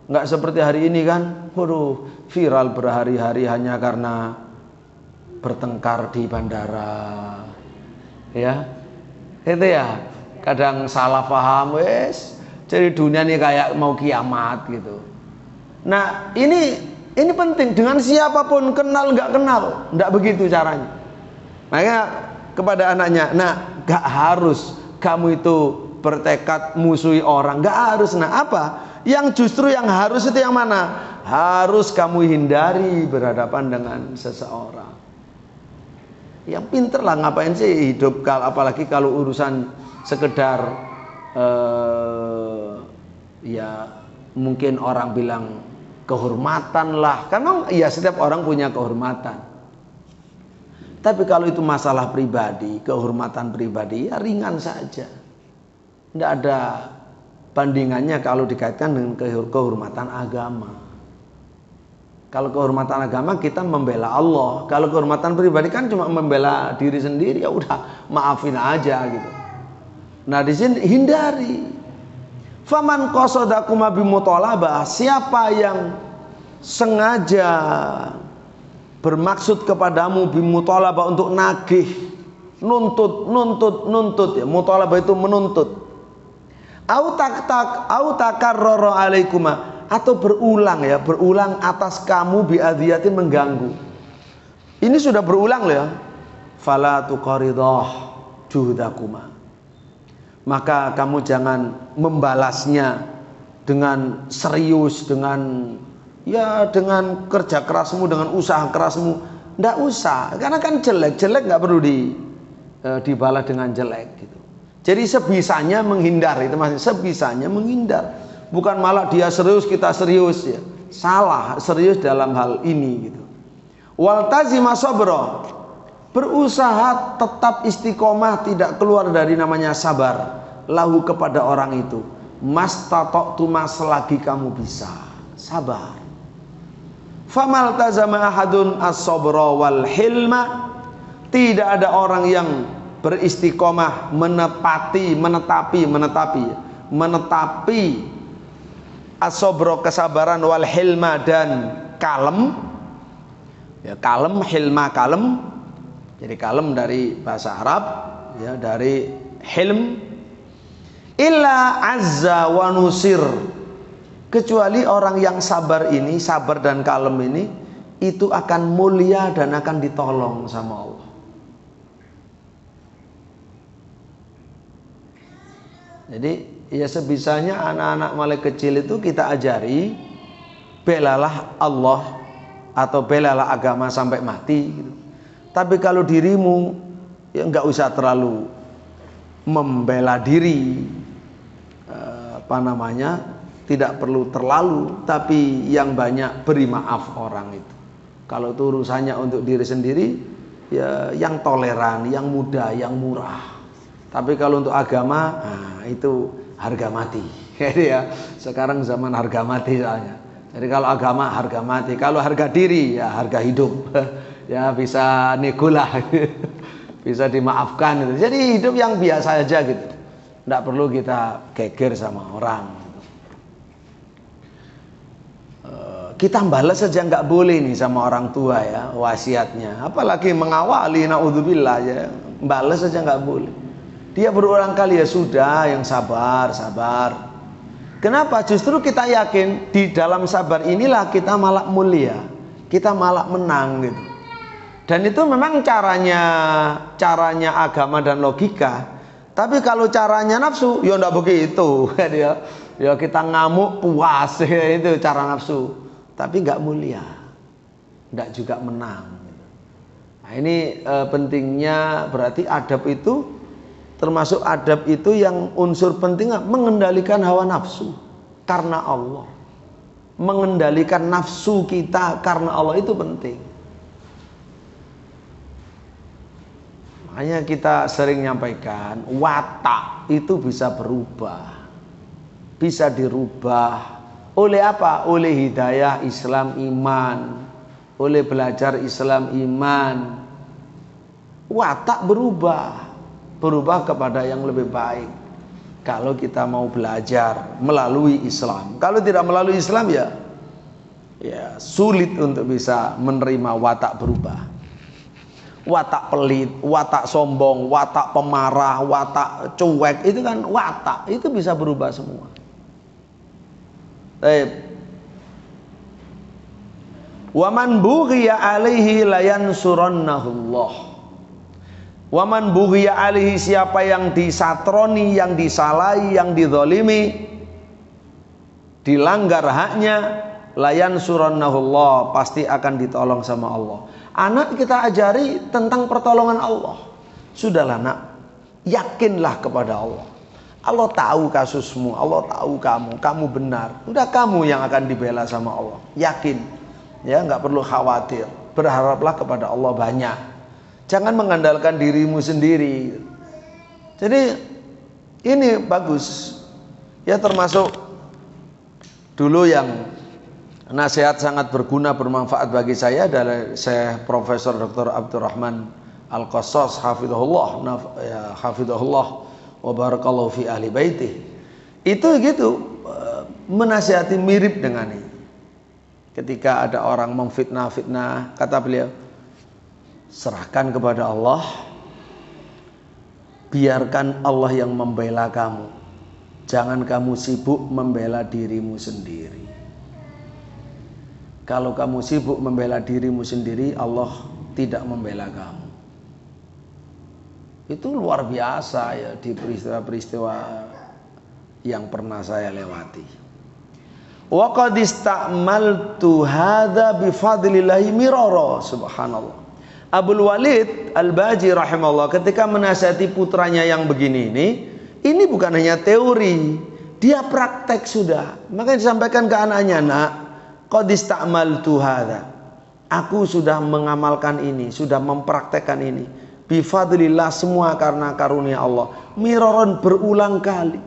Nggak seperti hari ini kan, waduh, viral berhari-hari hanya karena bertengkar di bandara. Ya. Itu ya. Kadang salah paham, wes. Jadi dunia ini kayak mau kiamat gitu. Nah, ini penting, dengan siapapun, kenal nggak kenal, nggak begitu caranya. Makanya kepada anaknya, nah nggak harus kamu itu bertekad musuhi orang, nggak harus. Nah apa? Yang justru yang harus itu yang mana? Harus kamu hindari berhadapan dengan seseorang. Yang pinter lah, ngapain sih hidup, apalagi kalau urusan sekedar ya mungkin orang bilang kehormatan lah, karena ya setiap orang punya kehormatan. Tapi kalau itu masalah pribadi, kehormatan pribadi, ya ringan saja, tidak ada bandingannya kalau dikaitkan dengan kehormatan agama. Kalau kehormatan agama kita membela Allah, kalau kehormatan pribadi kan cuma membela diri sendiri, ya udah maafin aja gitu. Nah di sini hindari. Faman qasadakum bimuthalabah, siapa yang sengaja bermaksud kepadamu bimuthalabah, untuk nagih, nuntut ya. Muthalabah itu menuntut. Au takarrara alaikuma, atau berulang ya, berulang atas kamu biadhiyatin, mengganggu. Ini sudah berulang loh ya. Fala tuqaridah juhdakuma, maka kamu jangan membalasnya dengan serius, dengan dengan kerja kerasmu, dengan usaha kerasmu. Nggak usah, karena kan jelek nggak perlu dibalas dengan jelek gitu. Jadi sebisanya menghindar, itu maksudnya sebisanya menghindar. Bukan malah dia serius kita serius ya. Salah, serius dalam hal ini gitu. Waltazima sabra, berusaha tetap istiqomah, tidak keluar dari namanya sabar, lahu kepada orang itu, mastata'tu, selagi kamu bisa sabar. Famal tazama ahadun as-sabra wal hilma, tidak ada orang yang beristiqomah, menetapi as-sabra, kesabaran, wal hilma, dan kalem ya, kalem, hilma, kalem. Jadi kalem dari bahasa Arab ya, dari hilm. Illa azza wa nusir, kecuali orang yang sabar ini, sabar dan kalem ini, itu akan mulia dan akan ditolong sama Allah. Jadi ya sebisanya anak-anak mulai kecil itu kita ajari, belalah Allah atau belalah agama sampai mati gitu. Tapi kalau dirimu ya nggak usah terlalu membela diri, tidak perlu terlalu, tapi yang banyak beri maaf orang itu. Kalau itu urusannya untuk diri sendiri, ya yang toleran, yang mudah, yang murah. Tapi kalau untuk agama, nah itu harga mati. Jadi ya sekarang zaman harga mati soalnya. Jadi kalau agama harga mati, kalau harga diri ya harga hidup. Ya bisa nego lah, bisa dimaafkan gitu. Jadi hidup yang biasa aja gitu, tidak perlu kita geger sama orang. Kita balas saja nggak boleh nih sama orang tua ya, wasiatnya. Apalagi mengawali, naudzubillah ya, balas saja nggak boleh. Dia berulang kali, ya sudah, yang sabar. Kenapa? Justru kita yakin di dalam sabar inilah kita malah mulia, kita malah menang gitu. Dan itu memang caranya agama dan logika. Tapi kalau caranya nafsu, ya enggak begitu. Ya kita ngamuk puas, itu cara nafsu. Tapi enggak mulia, enggak juga menang. Nah ini pentingnya, berarti adab itu, termasuk adab itu yang unsur penting, mengendalikan hawa nafsu karena Allah. Mengendalikan nafsu kita karena Allah itu penting. Makanya kita sering nyampaikan watak itu bisa berubah, bisa dirubah oleh apa? Oleh hidayah Islam iman, oleh belajar Islam iman. Watak berubah kepada yang lebih baik kalau kita mau belajar melalui Islam. Kalau tidak melalui Islam ya sulit untuk bisa menerima watak berubah. Watak pelit, watak sombong, watak pemarah, watak cuek, itu kan watak, itu bisa berubah semua. Baik. Waman bughiya alaihi layansurannahullah. Waman bughiya alaihi, siapa yang disatroni, yang disalahi, yang dizalimi, dilanggar haknya, layansurannahullah, pasti akan ditolong sama Allah. Anak kita ajari tentang pertolongan Allah. Sudahlah nak, yakinlah kepada Allah. Allah tahu kasusmu, Allah tahu kamu benar. Udah kamu yang akan dibela sama Allah. Yakin, ya nggak perlu khawatir. Berharaplah kepada Allah banyak. Jangan mengandalkan dirimu sendiri. Jadi ini bagus. Ya termasuk dulu yang nasihat sangat berguna, bermanfaat bagi saya dari Syekh Profesor Dr. Abdurrahman Al-Qassas hafidhahullah wa barakallahu fi ahli baitih. Itu gitu, menasihati mirip dengan ini. Ketika ada orang memfitnah, kata beliau, serahkan kepada Allah, biarkan Allah yang membela kamu. Jangan kamu sibuk membela dirimu sendiri. Kalau kamu sibuk membela dirimu sendiri, Allah tidak membela kamu. Itu luar biasa ya di peristiwa-peristiwa yang pernah saya lewati. Wa qad ista'maltu hadza bi fadlillahi mirara, subhanallah. Abdul Walid Al-Baji rahimahullah ketika menasihati putranya yang begini ini bukan hanya teori, dia praktek sudah. Maka disampaikan ke anaknya, nak, qad ista'maltu hadza, aku sudah mengamalkan ini, sudah mempraktekkan ini. Bi fadlillah, semua karena karunia Allah. Miraron, berulang kali.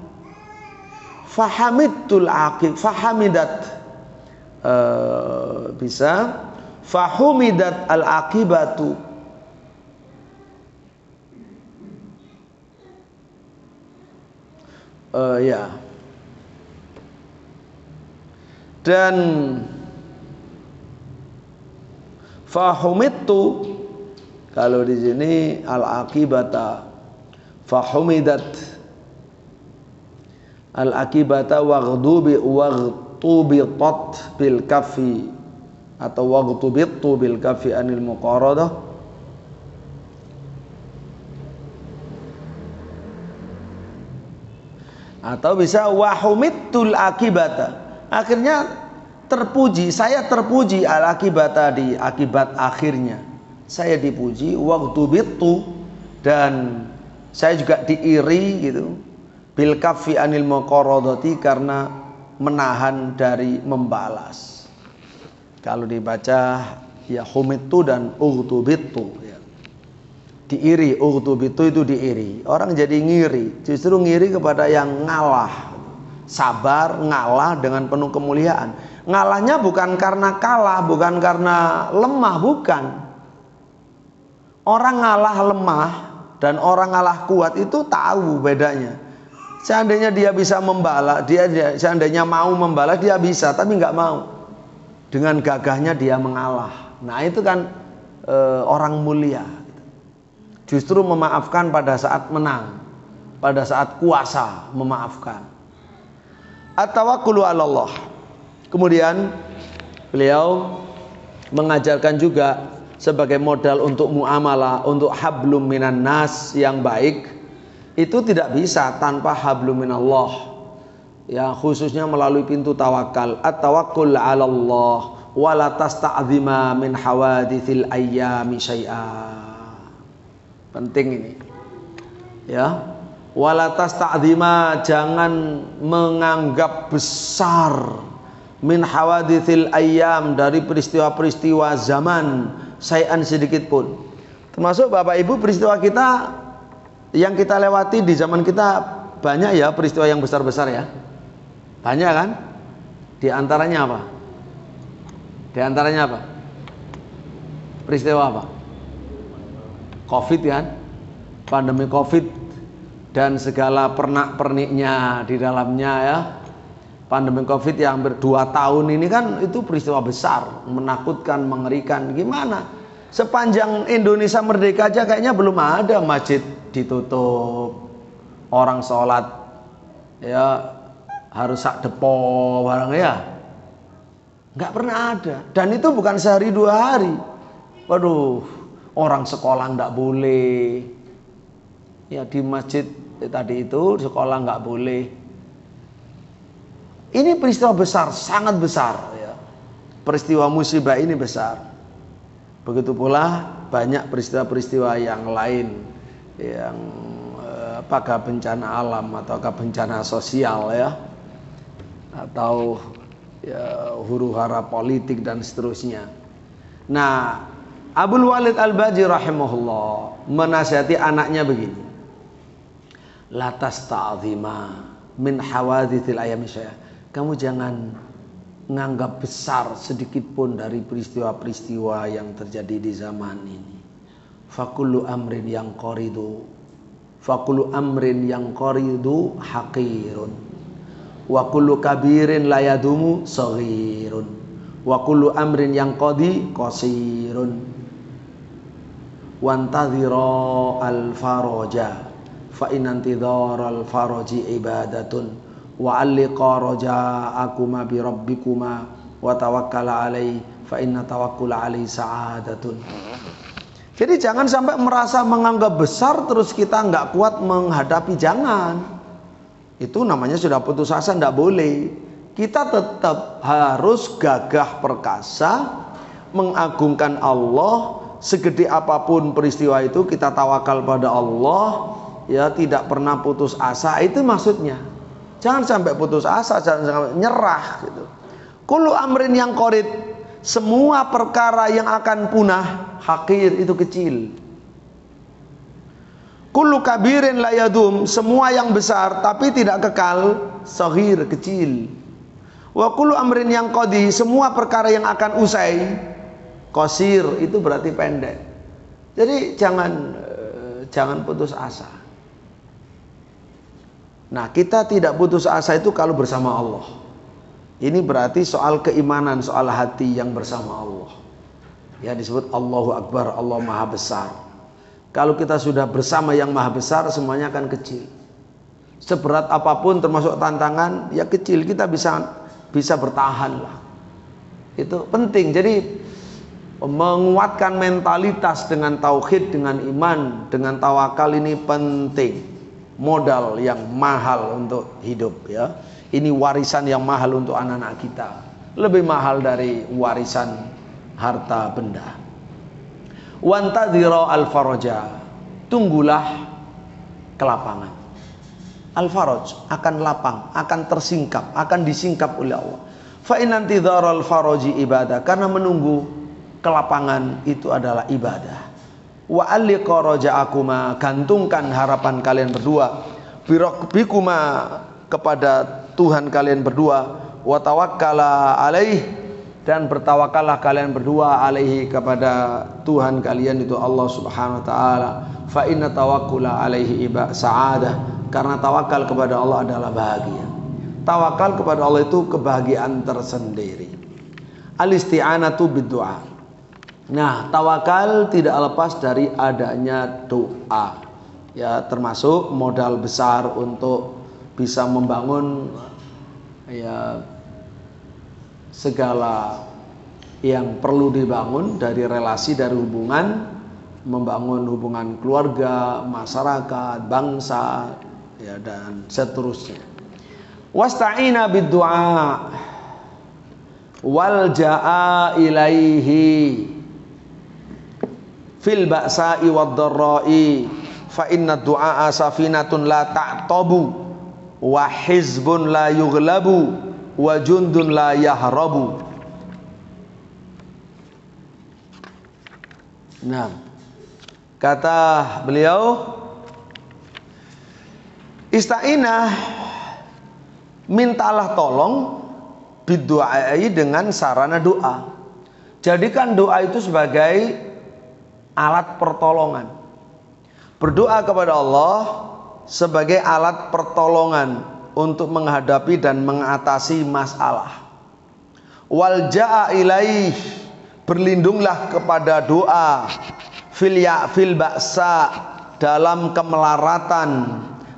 Fahamidtul aqib, fahamidat bisa fahumidat al aqibatu. Ya. Dan fahumittu, kalau di sini al aqibata, fahumidat al aqibata waghtubitat bil kafi atau waghtubitu bil kafi anil muqaradah. Atau bisa wahumittul akibata, akhirnya terpuji, saya terpuji al akibata, di akibat akhirnya saya dipuji, waghtubitu, dan saya juga diiri gitu, bil kafi anil muqaradati, karena menahan dari membalas. Kalau dibaca ya humitu dan ughtubitu ya. Diiri, ughtubitu itu diiri. Orang jadi ngiri, justru ngiri kepada yang ngalah. Sabar, ngalah dengan penuh kemuliaan. Ngalahnya bukan karena kalah, bukan karena lemah, bukan. Orang ngalah lemah dan orang ngalah kuat itu tahu bedanya. Seandainya dia bisa membalas, seandainya mau membalas dia bisa, tapi nggak mau. Dengan gagahnya dia mengalah. Nah itu kan orang mulia. Justru memaafkan pada saat menang, pada saat kuasa memaafkan. At-tawakkulu 'ala Allah. Kemudian beliau mengajarkan juga sebagai modal untuk muamalah, untuk hablum minan nas yang baik, itu tidak bisa tanpa hablum minallah. Ya, khususnya melalui pintu tawakal. At-tawakkul 'ala Allah wa la tasta'zima min hawaditsil ayyami syai'a. Penting ini. Ya. Wala tasta'zima, jangan menganggap besar min hawaditsil ayyam, dari peristiwa-peristiwa zaman, syai'an sedikit pun. Termasuk Bapak Ibu, peristiwa kita yang kita lewati di zaman kita banyak ya, peristiwa yang besar-besar ya. Banyak kan? Di antaranya apa? Di antaranya apa? Peristiwa apa? Covid kan? Pandemi Covid dan segala pernak-perniknya di dalamnya ya. Pandemi Covid yang hampir 2 tahun ini kan itu peristiwa besar, menakutkan, mengerikan. Gimana? Sepanjang Indonesia merdeka aja kayaknya belum ada masjid ditutup, orang sholat ya harus sak depo barang ya. Nggak pernah ada. Dan itu bukan sehari 2 hari. Waduh, orang sekolah nggak boleh. Ya di masjid tadi itu di sekolah nggak boleh. Ini peristiwa besar, sangat besar ya. Peristiwa musibah ini besar. Begitu pula banyak peristiwa-peristiwa yang lain yang apakah bencana alam ataukah bencana sosial ya, atau ya, huru-hara politik dan seterusnya. Nah, Abdul Walid Al-Baji rahimahullah menasihati anaknya begini. La tasta'zima min hawadithil ayami syai'a. Kamu jangan menganggap besar sedikit pun dari peristiwa-peristiwa yang terjadi di zaman ini. Fakullu amrin yang qoridu haqirun wa kullu kabirin layadumu saghirun wa kullu amrin yang qadi qasirun wantadhira al-faraja fa inantidhara al-faraji ibadatun wa alliqa raja'akuma bi rabbikuma wa tawakkala alaihi fa inna tawakkula alaihi sa'adatun. Jadi jangan sampai merasa menganggap besar terus kita nggak kuat menghadapi, jangan. Itu namanya sudah putus asa, nggak boleh. Kita tetap harus gagah perkasa mengagungkan Allah. Segede apapun peristiwa itu kita tawakal pada Allah, ya, tidak pernah putus asa. Itu maksudnya. Jangan sampai putus asa, jangan sampai nyerah gitu. Kullu amrin yang qorid, semua perkara yang akan punah, hakir, itu kecil. Kullu kabirin layadum, semua yang besar tapi tidak kekal, saghir, kecil. Wa kullu amrin yang qadi, semua perkara yang akan usai, qasir, itu berarti pendek. Jadi jangan putus asa. Nah, kita tidak putus asa itu kalau bersama Allah. Ini berarti soal keimanan, soal hati yang bersama Allah. Ya, disebut Allahu Akbar, Allah Maha Besar. Kalau kita sudah bersama yang Maha Besar, semuanya akan kecil. Seberat apapun termasuk tantangan, ya kecil, kita bisa bertahan lah. Itu penting. Jadi menguatkan mentalitas dengan tauhid, dengan iman, dengan tawakal ini penting. Modal yang mahal untuk hidup ya. Ini warisan yang mahal untuk anak-anak kita. Lebih mahal dari warisan harta benda. Wantadhira al-faraja, tunggulah kelapangan. Al-faraj akan lapang, akan tersingkap, akan disingkap oleh Allah. Fa inantidhara al-faraji ibadah, karena menunggu kelapangan itu adalah ibadah. Wa alliqa raja'akuma, gantungkan harapan kalian berdua, bi rabbikuma, kepada Tuhan kalian berdua, wa tawakkala alaih, dan bertawakallah kalian berdua alaihi, kepada Tuhan kalian itu Allah Subhanahu wa taala. Fa inna tawakkula alaihi sa'adah, karena tawakal kepada Allah adalah bahagia. Tawakal kepada Allah itu kebahagiaan tersendiri. Al-isti'anatu bid-du'a. Nah, tawakal tidak lepas dari adanya doa. Ya, termasuk modal besar untuk bisa membangun ya segala yang perlu dibangun, dari relasi, dari hubungan, membangun hubungan keluarga, masyarakat, bangsa, ya, dan seterusnya. Wasta'ina bid-du'a wal ja'a ilaihi fil ba'sa'i wad dharra'i, fa inna du'a safinatun la ta'tabu wa hizbun la yughlabu wa jundun la yahrabu. Nah, Kata beliau, ista'inah, mintalah tolong bidu'ai, dengan sarana doa. Jadikan doa itu sebagai alat pertolongan. Berdoa kepada Allah sebagai alat pertolongan untuk menghadapi dan mengatasi masalah. Wal ja'a ilaih, berlindunglah kepada doa. Fil ba'sa, dalam kemelaratan,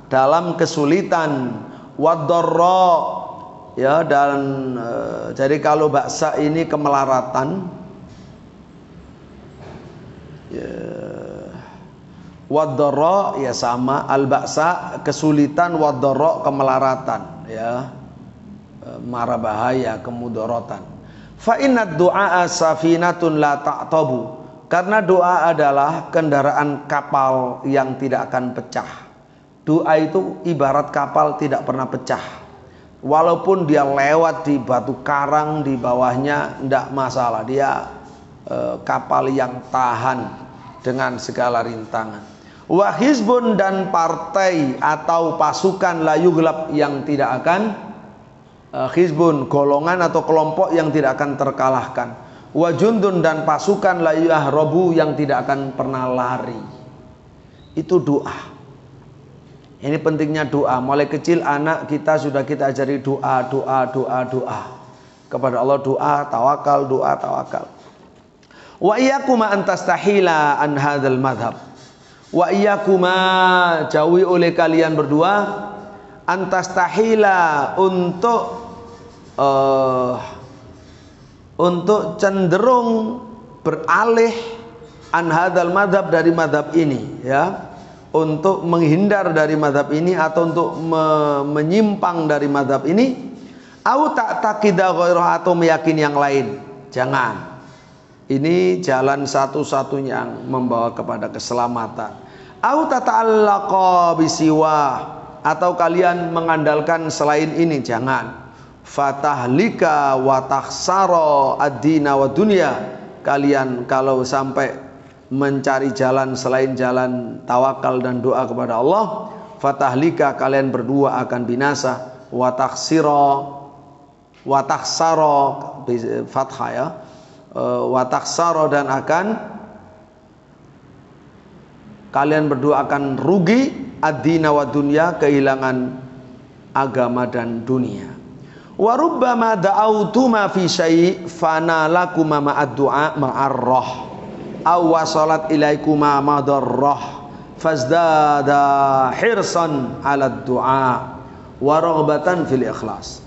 dalam kesulitan. Waddarra, ya, dan jadi kalau ba'sa ini kemelaratan, ya, waddarra ya sama, al ba'sa kesulitan, waddarra kemelaratan, ya, mara bahaya, kemudaratan. Fa innad du'a safinatun la ta'tabu, karena doa adalah kendaraan kapal yang tidak akan pecah. Doa itu ibarat kapal tidak pernah pecah. Walaupun dia lewat di batu karang di bawahnya, tidak masalah. Dia kapal yang tahan dengan segala rintangan. Wa hizbun, dan partai atau pasukan la yughlab, yang tidak akan hizbun, golongan atau kelompok yang tidak akan terkalahkan. Wa jundun, dan pasukan la yahrabu, yang tidak akan pernah lari. Itu doa. Ini pentingnya doa. Mulai kecil anak kita sudah kita ajari doa kepada Allah. Doa tawakal, doa tawakal. Wa iyyakuma antastahila an hadzal madhab. Wa iyyakuma, jauhi oleh kalian berdua, antastahila, untuk cenderung beralih an hadzal madhab, dari madhab ini, ya, untuk menghindar dari madhab ini atau untuk menyimpang dari madhab ini. Au ta'taqida ghairah, atau meyakini yang lain. Jangan. Ini jalan satu-satunya yang membawa kepada keselamatan. Au tata'allaqa bisiwa, atau kalian mengandalkan selain ini. Jangan. Fatahlika wa takhsara ad-dina wa dunya, kalian kalau sampai mencari jalan selain jalan tawakal dan doa kepada Allah, fatahlika, kalian berdua akan binasa. Wa takhsara fathah, ya, wa takhsara, dan akan kalian berdua akan rugi, ad-dina wa dunya, kehilangan agama dan dunia. Wa rubbama da'autuma fi syai' fanalakuma ma'ad du'a ma'arrah aw wasalat ilaikuma madarrah fazdada hirsan 'ala du'a wa raghbatan fil ikhlas.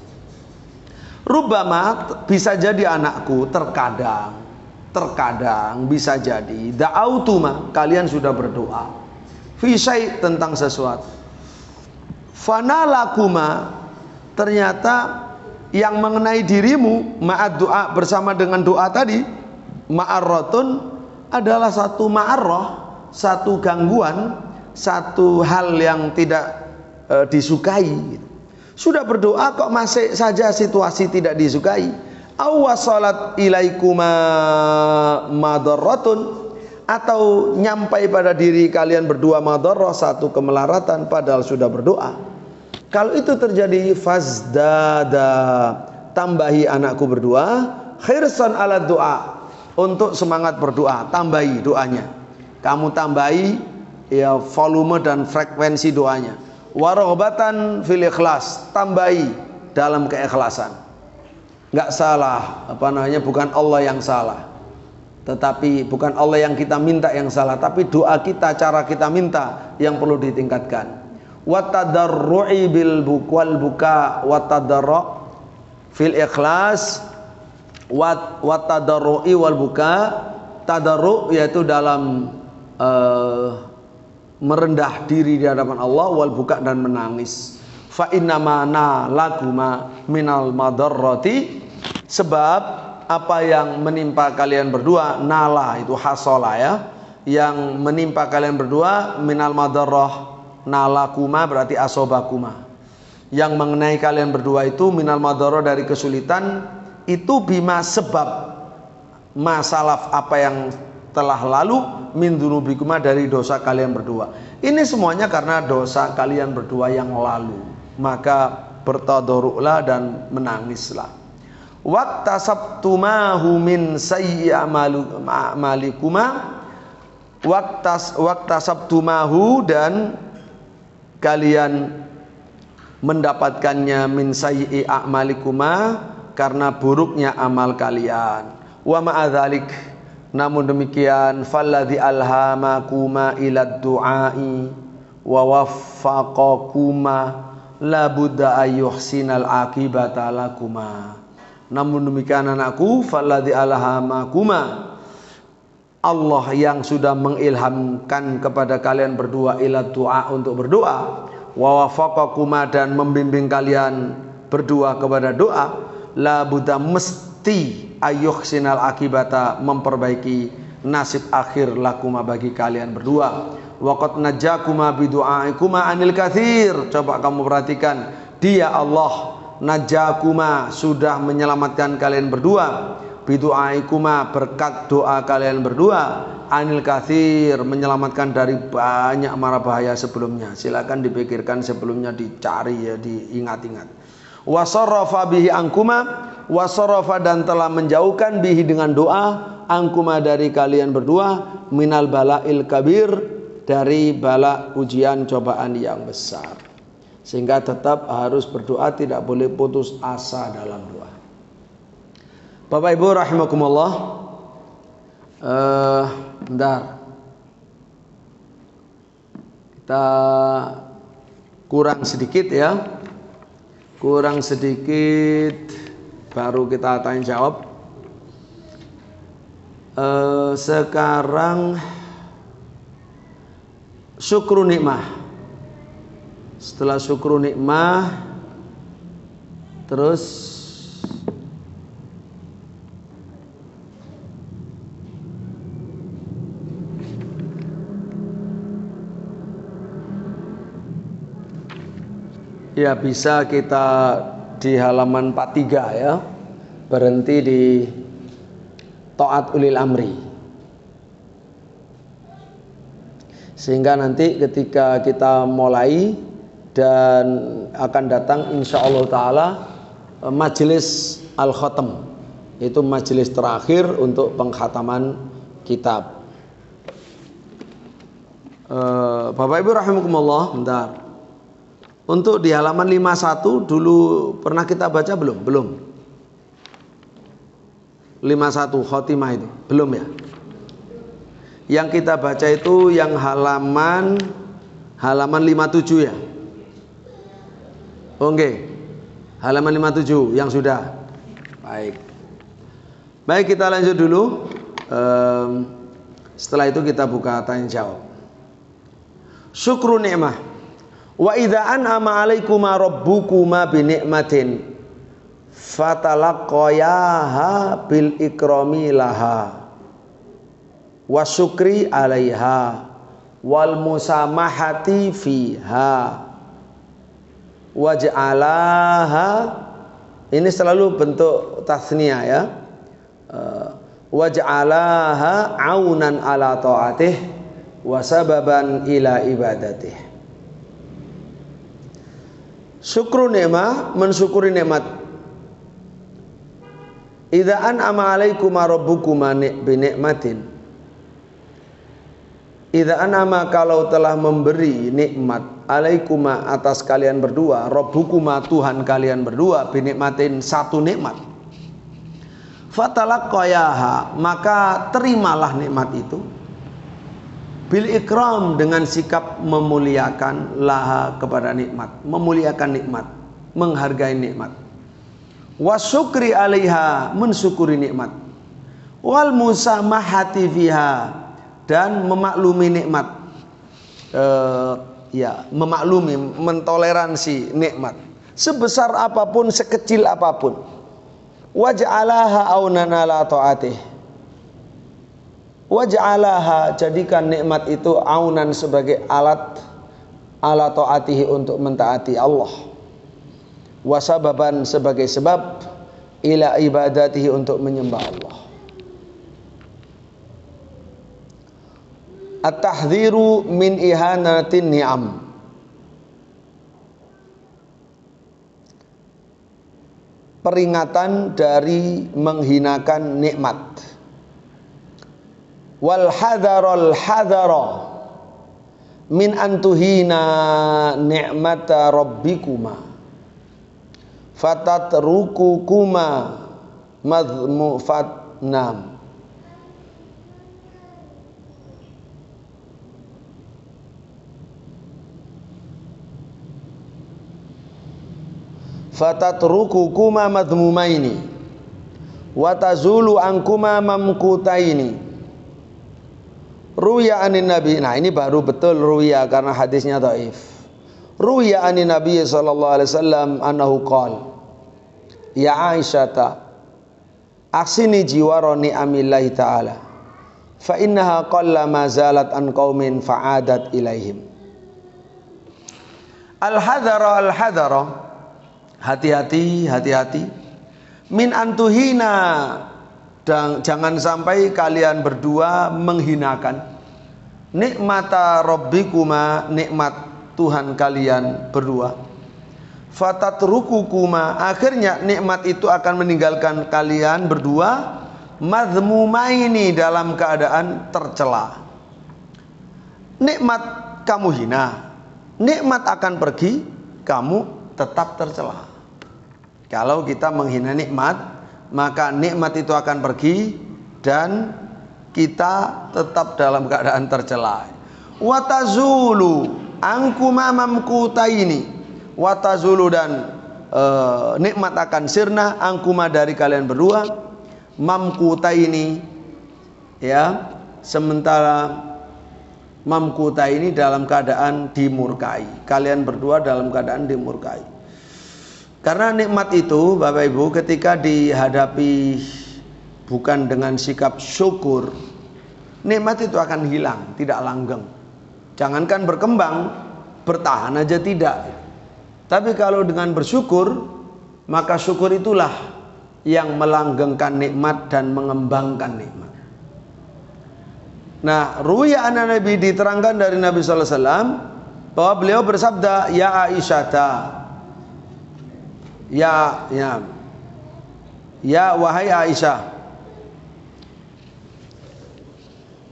Rubbama, bisa jadi anakku, terkadang bisa jadi, da'autuma, kalian sudah berdoa, fi syai', tentang sesuatu, fanalakuma, ternyata yang mengenai dirimu ma'ad doa, bersama dengan doa tadi, ma'arratun, adalah satu ma'arrah, satu gangguan, satu hal yang tidak disukai. Sudah berdoa kok masih saja situasi tidak disukai. Awasalat ilaikuma madarratun, atau nyampai pada diri kalian berdua madarrah, satu kemelaratan, padahal sudah berdoa. Kalau itu terjadi, fazdada, tambahi anakku berdua, khirsan ala doa, untuk semangat berdoa, tambahi doanya. Kamu tambahi, ya, volume dan frekuensi doanya. Warohbatan fil ikhlas, tambahi dalam keikhlasan. Nggak salah, bukan Allah yang salah, tetapi bukan Allah yang kita minta yang salah, tapi doa kita, cara kita minta yang perlu ditingkatkan. Watadarru'i bil bukwal buka, watadarru' fil ikhlas, watadarru'i wal buka, tadarru' yaitu dalam merendah diri di hadapan Allah, wal buka, dan menangis. Fa innama nalakuma minal madarrati, sebab apa yang menimpa kalian berdua, nala itu hasola, ya, yang menimpa kalian berdua, minal madarrah, nalakuma berarti asobakuma, yang mengenai kalian berdua itu, minal madarrah, dari kesulitan itu, bima, sebab, masalah apa yang telah lalu min dzunubikuma dari dosa kalian berdua. Ini semuanya karena dosa kalian berdua yang lalu. Maka bertadarru'lah dan menangislah. Waqtasabtumahu min sayyi a'malikuma, waqtasabtumahu dan kalian mendapatkannya min sayyi a'malikuma karena buruknya amal kalian. Wa ma'adzalik, namun demikian falladzi alhamakuma ilad du'ai wa waffaqakuma la budda ayyuhsinal akibata lakuma. Namun demikian anakku, falladzi alhamakuma, Allah yang sudah mengilhamkan kepada kalian berdua ilad du'a untuk berdoa, wa waffaqakuma dan membimbing kalian berdua kepada doa, la budda mesti ayyuhsinal akibata memperbaiki nasib akhir lakuma bagi kalian berdua. Waqad najakuma bidu'aikuma anil katsir. Coba kamu perhatikan, Dia Allah najakuma sudah menyelamatkan kalian berdua, bidu'aikuma berkat doa kalian berdua, anil katsir menyelamatkan dari banyak mara bahaya sebelumnya. Silakan dipikirkan sebelumnya, dicari ya, diingat-ingat. Wasarrafa bihi angkuma, wasarrafa dan telah menjauhkan bihi dengan doa angkuma dari kalian berdua, minal bala'il kabir dari bala ujian cobaan yang besar. Sehingga tetap harus berdoa, tidak boleh putus asa dalam doa. Bapak Ibu rahimakumullah, bentar, kita kurang sedikit ya. Kurang sedikit baru kita tanya jawab. Sekarang syukru nikmah. Setelah syukru nikmah, terus ya bisa kita di halaman 43 ya, berhenti di taat ulil amri, sehingga nanti ketika kita mulai dan akan datang insyaallah ta'ala majelis al-khatam, itu majelis terakhir untuk pengkhataman kitab. Bapak Ibu rahimakumullah, bentar. Untuk di halaman 51 dulu pernah kita baca belum? Belum. 51 khotimah itu belum ya. Yang kita baca itu yang halaman 57 ya. Oke. Halaman 57 yang sudah. Baik. Baik, kita lanjut dulu. Setelah itu kita buka tanya jawab. Syukru ni'mah. Wa idza an'ama 'alaikuma rabbukuma bi ni'matin fatalaqayaha bil ikrami laha wa syukri 'alaiha wal musamahati fiha waj'alaha, ini selalu bentuk tasniyah ya, waj'alaha 'aunan 'ala ta'atih wa sababan ila ibadatih. Syukru nikmah, mensyukuri nikmat. Idza an'ama 'alaikuma rabbukuma bi nikmatin. Idza an'ama, kalau telah memberi nikmat, 'alaikuma atas kalian berdua, rabbukuma Tuhan kalian berdua, bi nikmatin satu nikmat. Fatalaqayaha, maka terimalah nikmat itu. Bil ikram, dengan sikap memuliakan laha kepada nikmat, memuliakan nikmat, menghargai nikmat. Wasyukri 'alaiha, mensyukuri nikmat. Wal musamahati fiha, dan memaklumi nikmat. Memaklumi, mentoleransi nikmat sebesar apapun, sekecil apapun. Waj'alaha aunan 'ala ta'atih. Waj'alaha, jadikan nikmat itu aunan sebagai alat ala ta'atihi, untuk mentaati Allah. Wasababan, sebagai sebab ila ibadatihi, untuk menyembah Allah. At-tahdhiru min ihanatin ni'am. Peringatan dari menghinakan nikmat. Wal hadara min antuhina ni'mata rabbikuma fatatrukukuma madmufatnam. Fatatrukukuma madmumaini wa tazulu ankuma mamkutaini. Ruya anin nabi. Nah, ini baru betul ruya karena hadisnya dhaif. Ruya anin nabi sallallahu alaihi wasallam annahu qala ya Aisyata aksini jiwaroni amillahi ta'ala fa innaha qalla ma zalat an qaumin fa'adat ilaihim. Al-hadara hati-hati min antuhina, dan jangan sampai kalian berdua menghinakan nikmata rabbikuma, nikmat Tuhan kalian berdua. Fatatrukukuma, akhirnya nikmat itu akan meninggalkan kalian berdua madhmumaini, dalam keadaan tercela. Nikmat kamu hina, nikmat akan pergi, kamu tetap tercela. Kalau kita menghina nikmat, maka nikmat itu akan pergi dan kita tetap dalam keadaan tercela. Watazulu angkuma mamkutaini, watazulu, dan nikmat akan sirna angkuma dari kalian berdua mamkutaini, ya, sementara mamkuta ini dalam keadaan dimurkai. Kalian berdua dalam keadaan dimurkai. Karena nikmat itu Bapak Ibu ketika dihadapi bukan dengan sikap syukur, nikmat itu akan hilang, tidak langgeng. Jangankan berkembang, bertahan aja tidak. Tapi kalau dengan bersyukur, maka syukur itulah yang melanggengkan nikmat dan mengembangkan nikmat. Nah, ruya anak Nabi, diterangkan dari Nabi sallallahu alaihi wasallam bahwa beliau bersabda, ya Aisyata, ya wahai Aisyah,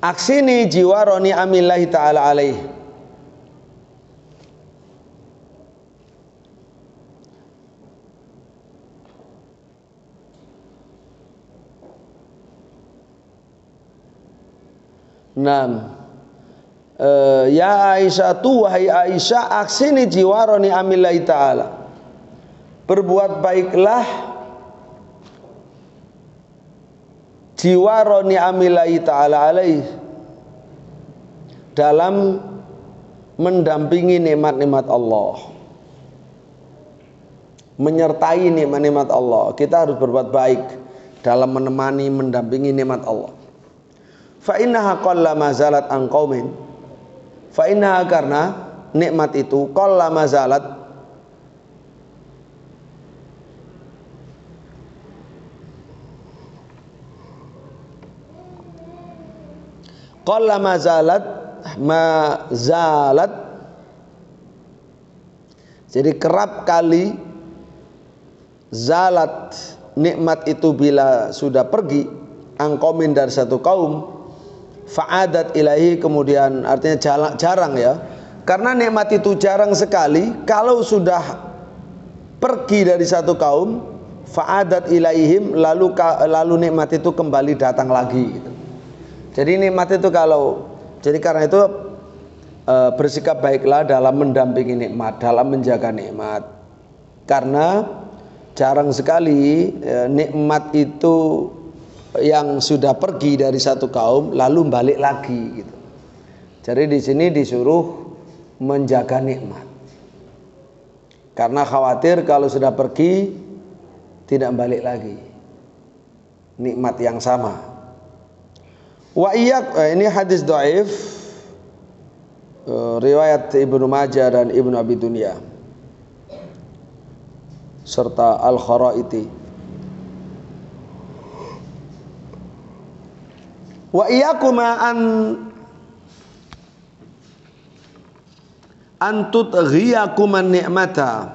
aksini jiwaroni amillahi ta'ala alaih. Ya Aisyah, wahai Aisyah, aksini jiwaroni amillahi ta'ala, berbuat baiklah jiwaroni amillahi ta'ala alaih, dalam mendampingi nikmat-nikmat Allah, menyertai nikmat-nikmat Allah. Kita harus berbuat baik dalam menemani, mendampingi nikmat Allah. Fa innaha qalla mazalat an qaumin, fa innaha, karena nikmat itu qalla mazalat, qalla mazalat, jadi kerap kali zalat, nikmat itu bila sudah pergi, angkomin, dari satu kaum, fa'adat ilahi, kemudian artinya jarang ya, karena nikmat itu jarang sekali. Kalau sudah pergi dari satu kaum, fa'adat ilaihim, lalu nikmat itu kembali datang lagi gitu. Jadi nikmat itu jadi karena itu bersikap baiklah dalam mendampingi nikmat, dalam menjaga nikmat, karena jarang sekali nikmat itu yang sudah pergi dari satu kaum lalu balik lagi gitu. Jadi di sini disuruh menjaga nikmat, karena khawatir kalau sudah pergi tidak balik lagi nikmat yang sama. Wa iyyak, ini hadis dhaif, riwayat Ibnu Majah dan Ibnu Abi Dunya serta Al-Kharaiti. Wa iyyakuma an antut ghiyakuman ni'mata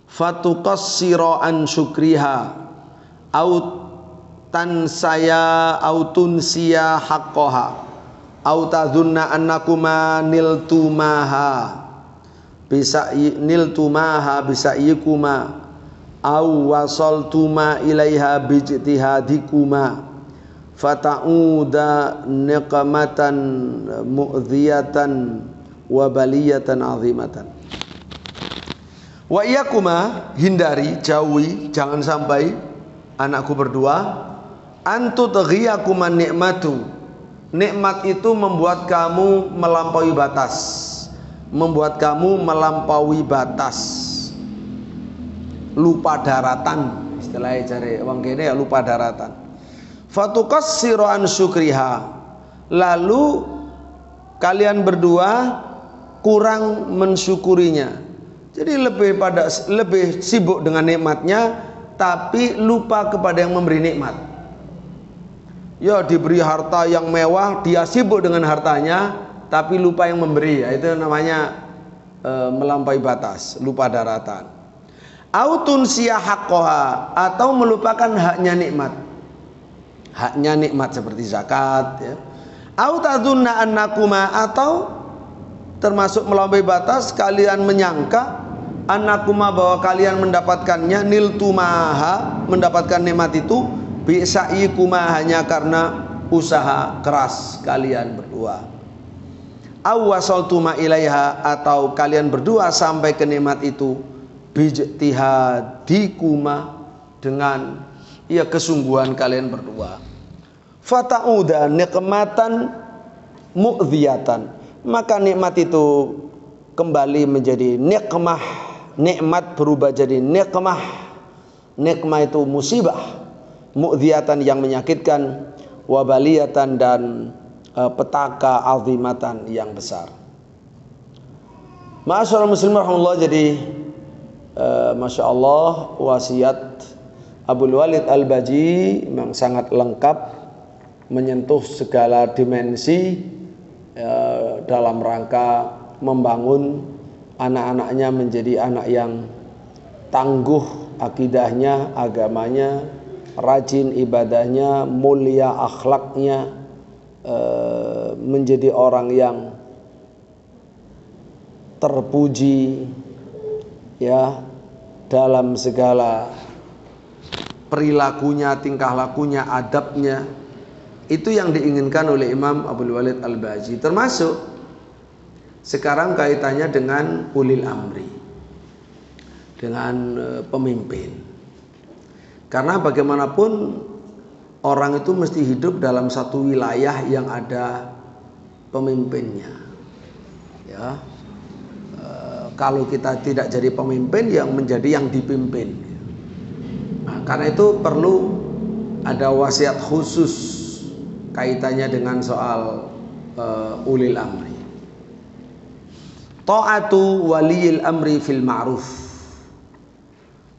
fatuqassira an syukriha au tansaya au tunsiya haqqaha au tadhunna annakuma niltumaha bisa yikuma au wasaltuma ilaiha bijtihadikuma fata'uda niqmatan mu'dhiyatan wa baliyatan azimatan. Wa iyakuma, hindari, jauhi, jangan sampai anakku berdua antut ghiyakuman nikmatu, nikmat itu membuat kamu melampaui batas, membuat kamu melampaui batas, lupa daratan, istilahnya cari wong kene ya lupa daratan. Fatuqassiru an syukriha, lalu kalian berdua kurang mensyukurinya. Jadi lebih sibuk dengan nikmatnya, tapi lupa kepada yang memberi nikmat. Ya, diberi harta yang mewah, dia sibuk dengan hartanya, tapi lupa yang memberi. Ya, itu namanya melampaui batas, lupa daratan. Autun siya haqqoha, atau melupakan haknya nikmat. Haknya nikmat seperti zakat, ya. Autadunna annakuma, atau termasuk melampaui batas, kalian menyangka annakuma, bahwa kalian mendapatkannya, niltumaha, mendapatkan nikmat itu bi'sa'ikuma, hanya karena usaha keras kalian berdua. Aw wasaltuma ilaiha, atau kalian berdua sampai ke nikmat itu bijtihadikuma, dengan kesungguhan kalian berdua. Fata'uda nikmatan mu'dhiyatan, maka nikmat itu kembali menjadi nikmah, nikmat berubah jadi nikmah. Nikmah itu musibah, mu'dhiyatan yang menyakitkan, wabaliyatan dan petaka azimatan yang besar. Ma'asyiral muslimin rahimahullah, jadi Masya Allah wasiat Abdul Walid Al-Baji memang sangat lengkap, menyentuh segala dimensi dalam rangka membangun anak-anaknya menjadi anak yang tangguh akidahnya, agamanya, rajin ibadahnya, mulia akhlaknya, menjadi orang yang terpuji ya dalam segala perilakunya, tingkah lakunya, adabnya. Itu yang diinginkan oleh Imam Abdul Walid Al-Baji, termasuk sekarang kaitannya dengan ulil amri, dengan pemimpin. Karena bagaimanapun orang itu mesti hidup dalam satu wilayah yang ada pemimpinnya. Ya, kalau kita tidak jadi pemimpin, yang menjadi yang dipimpin. Nah, karena itu perlu ada wasiat khusus kaitannya dengan soal ulil amri. Ta'atu waliyil amri fil ma'ruf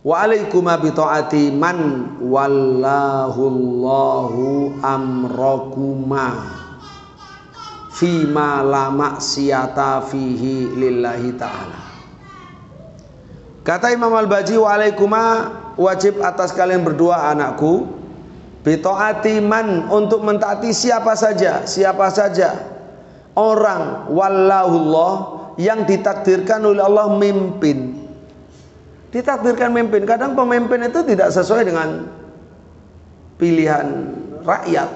wa alaikuma bi ta'ati man wallahullahu amrakuma fima la maksiyata fihi lillahi ta'ala. Kata Imam Al-Baji, wa alaikuma, wajib atas kalian berdua anakku, bitaati man, untuk mentaati siapa saja orang wallahullah yang ditakdirkan oleh Allah mimpin. Ditakdirkan mimpin. Kadang pemimpin itu tidak sesuai dengan pilihan rakyat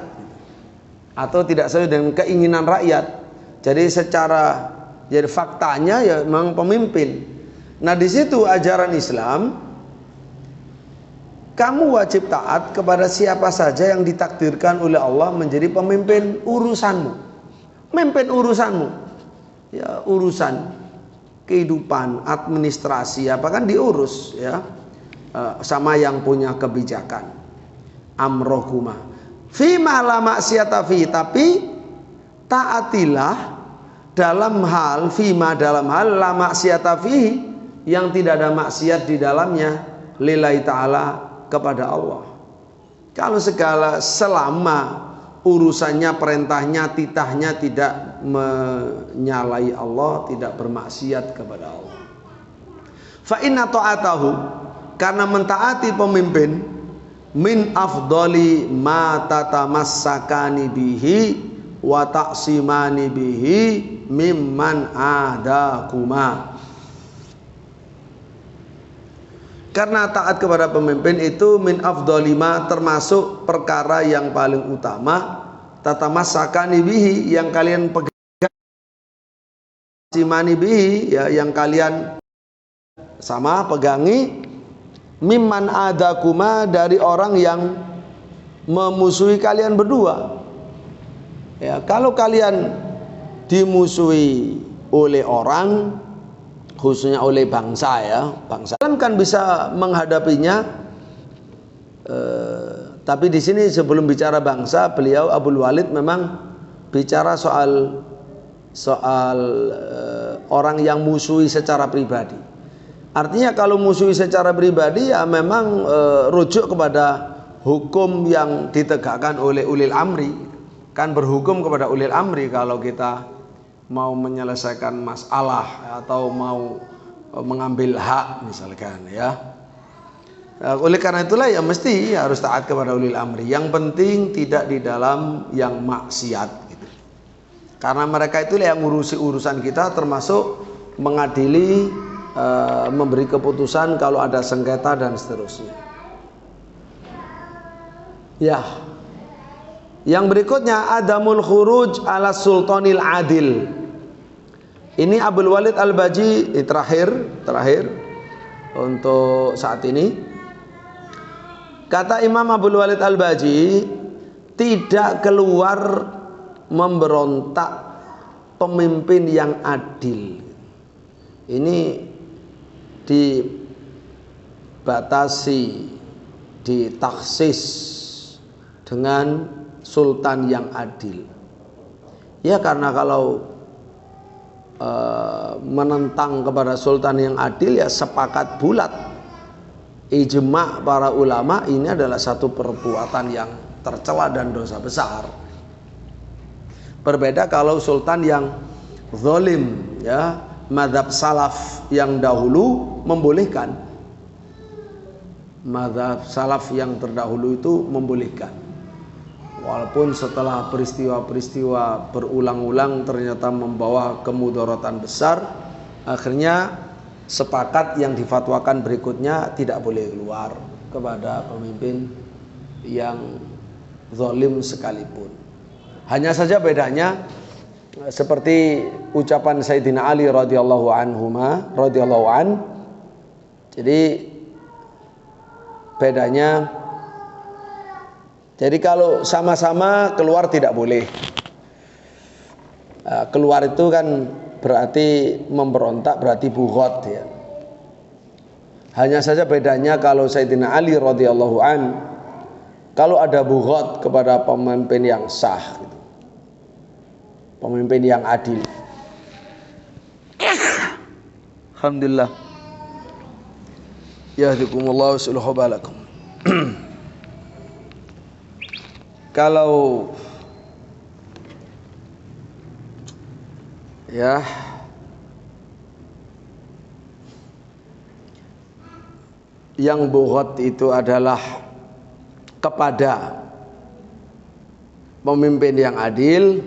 atau tidak sesuai dengan keinginan rakyat. Jadi jadi faktanya ya memang pemimpin. Nah, di situ ajaran Islam, kamu wajib taat kepada siapa saja yang ditakdirkan oleh Allah menjadi pemimpin urusanmu. Memimpin urusanmu. Ya, urusan kehidupan, administrasi apa kan diurus ya sama yang punya kebijakan. Amrohuma fima la maksiyata fi, tapi taatilah dalam hal la maksiyata fi, yang tidak ada maksiat di dalamnya, lillahi ta'ala, kepada Allah. Kalau selama urusannya, perintahnya, titahnya tidak menyalahi Allah, tidak bermaksiat kepada Allah. Fa inna ta'atahu, karena mentaati pemimpin, min afdali ma tatamassakani bihi wa ta'simani bihi mimman adakuma. Karena taat kepada pemimpin itu min afdolima, termasuk perkara yang paling utama, tatamassakani bihi, yang kalian pegang, simani bihi, ya, yang kalian sama pegangi, mimman adakuma, dari orang yang memusuhi kalian berdua. Ya, kalau kalian dimusuhi oleh orang, khususnya oleh bangsa, ya, bangsa kan bisa menghadapinya. Tapi di sini sebelum bicara bangsa, beliau Abdul Walid memang bicara soal orang yang musuhi secara pribadi. Artinya kalau musuhi secara pribadi, ya memang rujuk kepada hukum yang ditegakkan oleh ulil amri. Kan berhukum kepada ulil amri kalau kita mau menyelesaikan masalah atau mau mengambil hak misalkan, ya. Oleh karena itulah ya mesti harus taat kepada ulil amri. Yang penting tidak di dalam yang maksiat gitu. Karena mereka itulah yang ngurusi urusan kita, termasuk mengadili, memberi keputusan kalau ada sengketa dan seterusnya. Ya. Yang berikutnya adamul khuruj ala sultanil adil. Ini Abdul Walid Al-Baji, terakhir untuk saat ini. Kata Imam Abdul Walid Al-Baji, tidak keluar memberontak pemimpin yang adil. Ini dibatasi, ditaksis dengan sultan yang adil. Ya, karena kalau menentang kepada sultan yang adil, ya sepakat bulat ijma' para ulama, ini adalah satu perbuatan yang tercela dan dosa besar. Berbeda kalau sultan yang zalim, ya, mazhab salaf yang dahulu membolehkan. Mazhab salaf yang terdahulu itu membolehkan. Walaupun setelah peristiwa-peristiwa berulang-ulang ternyata membawa kemudaratan besar, akhirnya sepakat yang difatwakan berikutnya tidak boleh keluar kepada pemimpin yang zalim sekalipun. Hanya saja bedanya seperti ucapan Sayyidina Ali radhiyallahu an. Jadi bedanya, jadi kalau sama-sama keluar tidak boleh. Keluar itu kan berarti memberontak, berarti bughat, ya. Hanya saja bedanya kalau Sayyidina Ali radhiyallahu an, kalau ada bughat kepada pemimpin yang sah, gitu, pemimpin yang adil. Alhamdulillah. Yahdikumullahu sulhu balakum. Kalau ya yang bughat itu adalah kepada pemimpin yang adil,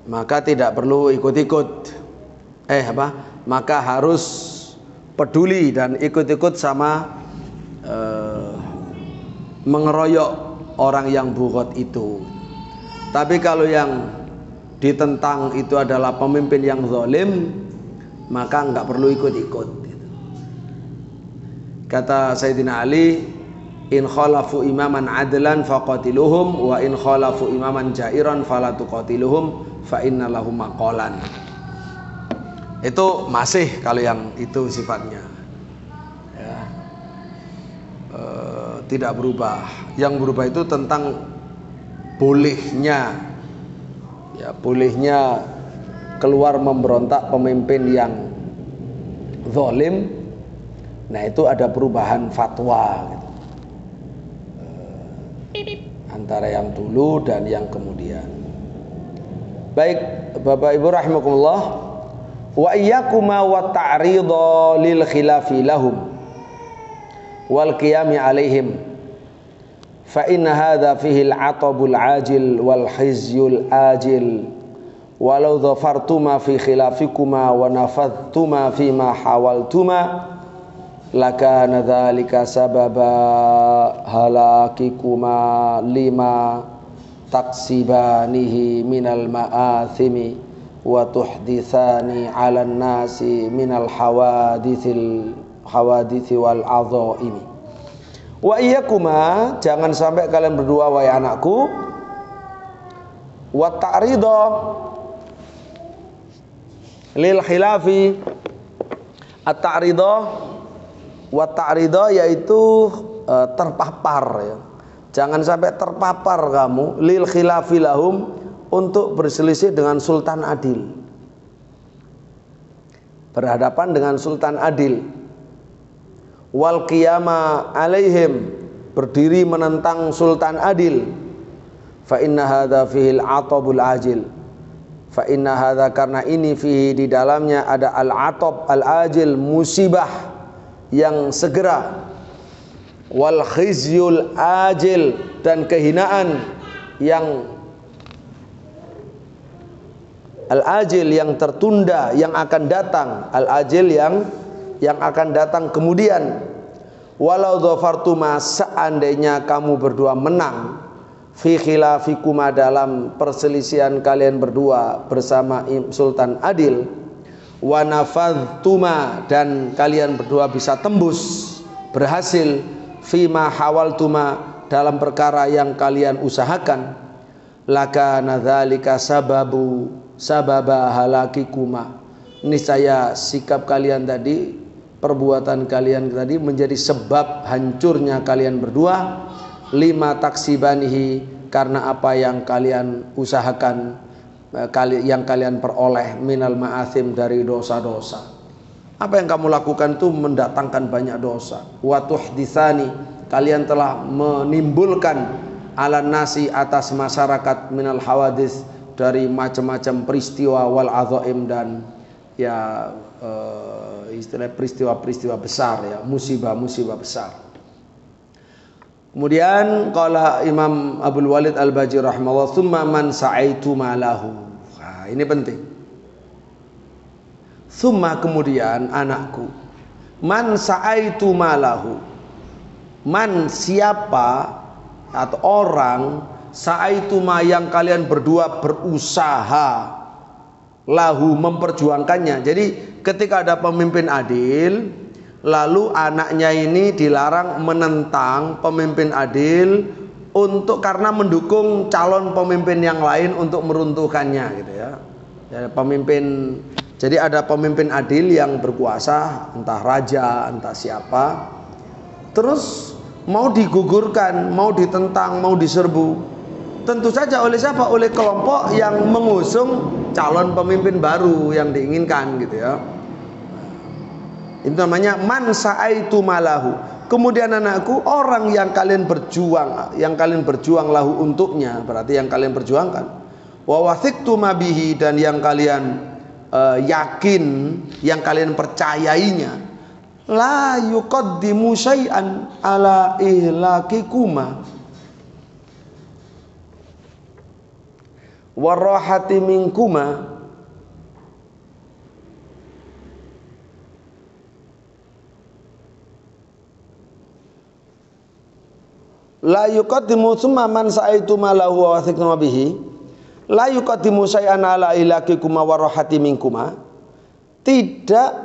maka tidak perlu ikut-ikut. Maka harus peduli dan ikut-ikut sama mengeroyok orang yang bughat itu. Tapi kalau yang ditentang itu adalah pemimpin yang zalim, maka enggak perlu ikut-ikut. Kata Sayyidina Ali, in khalafu imaman adlan faqatiluhum wa in khalafu imaman jairan fala tuqatiluhum fa inna lahum maqalan. Itu masih kalau yang itu sifatnya, ya, tidak berubah. Yang berubah itu tentang bolehnya, ya, bolehnya keluar memberontak pemimpin yang zalim. Nah, itu ada perubahan fatwa gitu. antara yang dulu dan yang kemudian. Baik Bapak Ibu rahimakumullah, wa iyyakuma wa ta'ridha lil khilafi lahum wal qiyami alaihim fa inna hadha fihi al-'atabul 'ajil wal khizyul ajil walau dhafartuma fi khilafikuma wa nafadtuma fi ma hawaltuma lakana dzalika sababa halakikuma lima taksibanihi minal ma'athimi wa tuhdithani 'alan nasi minal hawadithi wal adhaimi. Wa iyyakuma, jangan sampai kalian berdua wahai anakku, wa ta'ridha lil khilafi, at-ta'ridha wa ta'ridha yaitu terpapar ya. Jangan sampai terpapar kamu lil khilafi lahum untuk berselisih dengan sultan adil. Berhadapan dengan sultan adil. Wal qiyama alaihim, berdiri menentang sultan adil. Fa inna hadza fihi al-'atabul ajil. Fa inna hadza, karena ini fihi, di dalamnya ada al-'atab al-ajil, musibah yang segera, wal khizyul ajil, dan kehinaan yang al-ajil, yang tertunda, yang akan datang, al-ajil yang akan datang kemudian. Walau dhafartuma, seandainya kamu berdua menang, fi khilafikuma, dalam perselisihan kalian berdua bersama sultan adil, wa nafadtuma, dan kalian berdua bisa tembus, berhasil, fima hawaltuma, dalam perkara yang kalian usahakan, lakana dzalika sababa halakikuma, niscaya sikap kalian tadi, perbuatan kalian tadi menjadi sebab hancurnya kalian berdua, lima taksibanihi, karena apa yang kalian usahakan, yang kalian peroleh, minal ma'athim, dari dosa-dosa. Apa yang kamu lakukan itu mendatangkan banyak dosa. Wa tuhditsani, kalian telah menimbulkan ala nasi, atas masyarakat, minal hawadits, dari macam-macam peristiwa, wal adhaim, dan ya istilah peristiwa-peristiwa besar ya, musibah-musibah besar. Kemudian qala Imam Abdul Walid Al-Baji rahimahullah, tsumma man sa'aitu malahu. Nah, ini penting. Tsumma, kemudian anakku, man sa'aitu malahu, man, siapa atau orang, sa'aitu ma, yang kalian berdua berusaha, lahu, memperjuangkannya. Jadi ketika ada pemimpin adil, lalu anaknya ini dilarang menentang pemimpin adil karena mendukung calon pemimpin yang lain untuk meruntuhkannya gitu ya. Jadi ada pemimpin adil yang berkuasa, entah raja, entah siapa, terus mau digugurkan, mau ditentang, mau diserbu. Tentu saja oleh siapa? Oleh kelompok yang mengusung calon pemimpin baru yang diinginkan gitu ya. Itu namanya man sa'aitu malahu. Kemudian anakku, orang yang kalian berjuang lahu untuknya, berarti yang kalian perjuangkan. Wa wathiqtu ma bihi, dan yang kalian yakin, yang kalian percayainya. La yuqaddimu syai'an ala ihlakikuma warahati minkuma. La yuqaddimu, tsumma man sa'aitu malahu wa wathiqtu ma bihi, la yuqaddimu syai'an ala ilakikuma wa rahati minkuma, tidak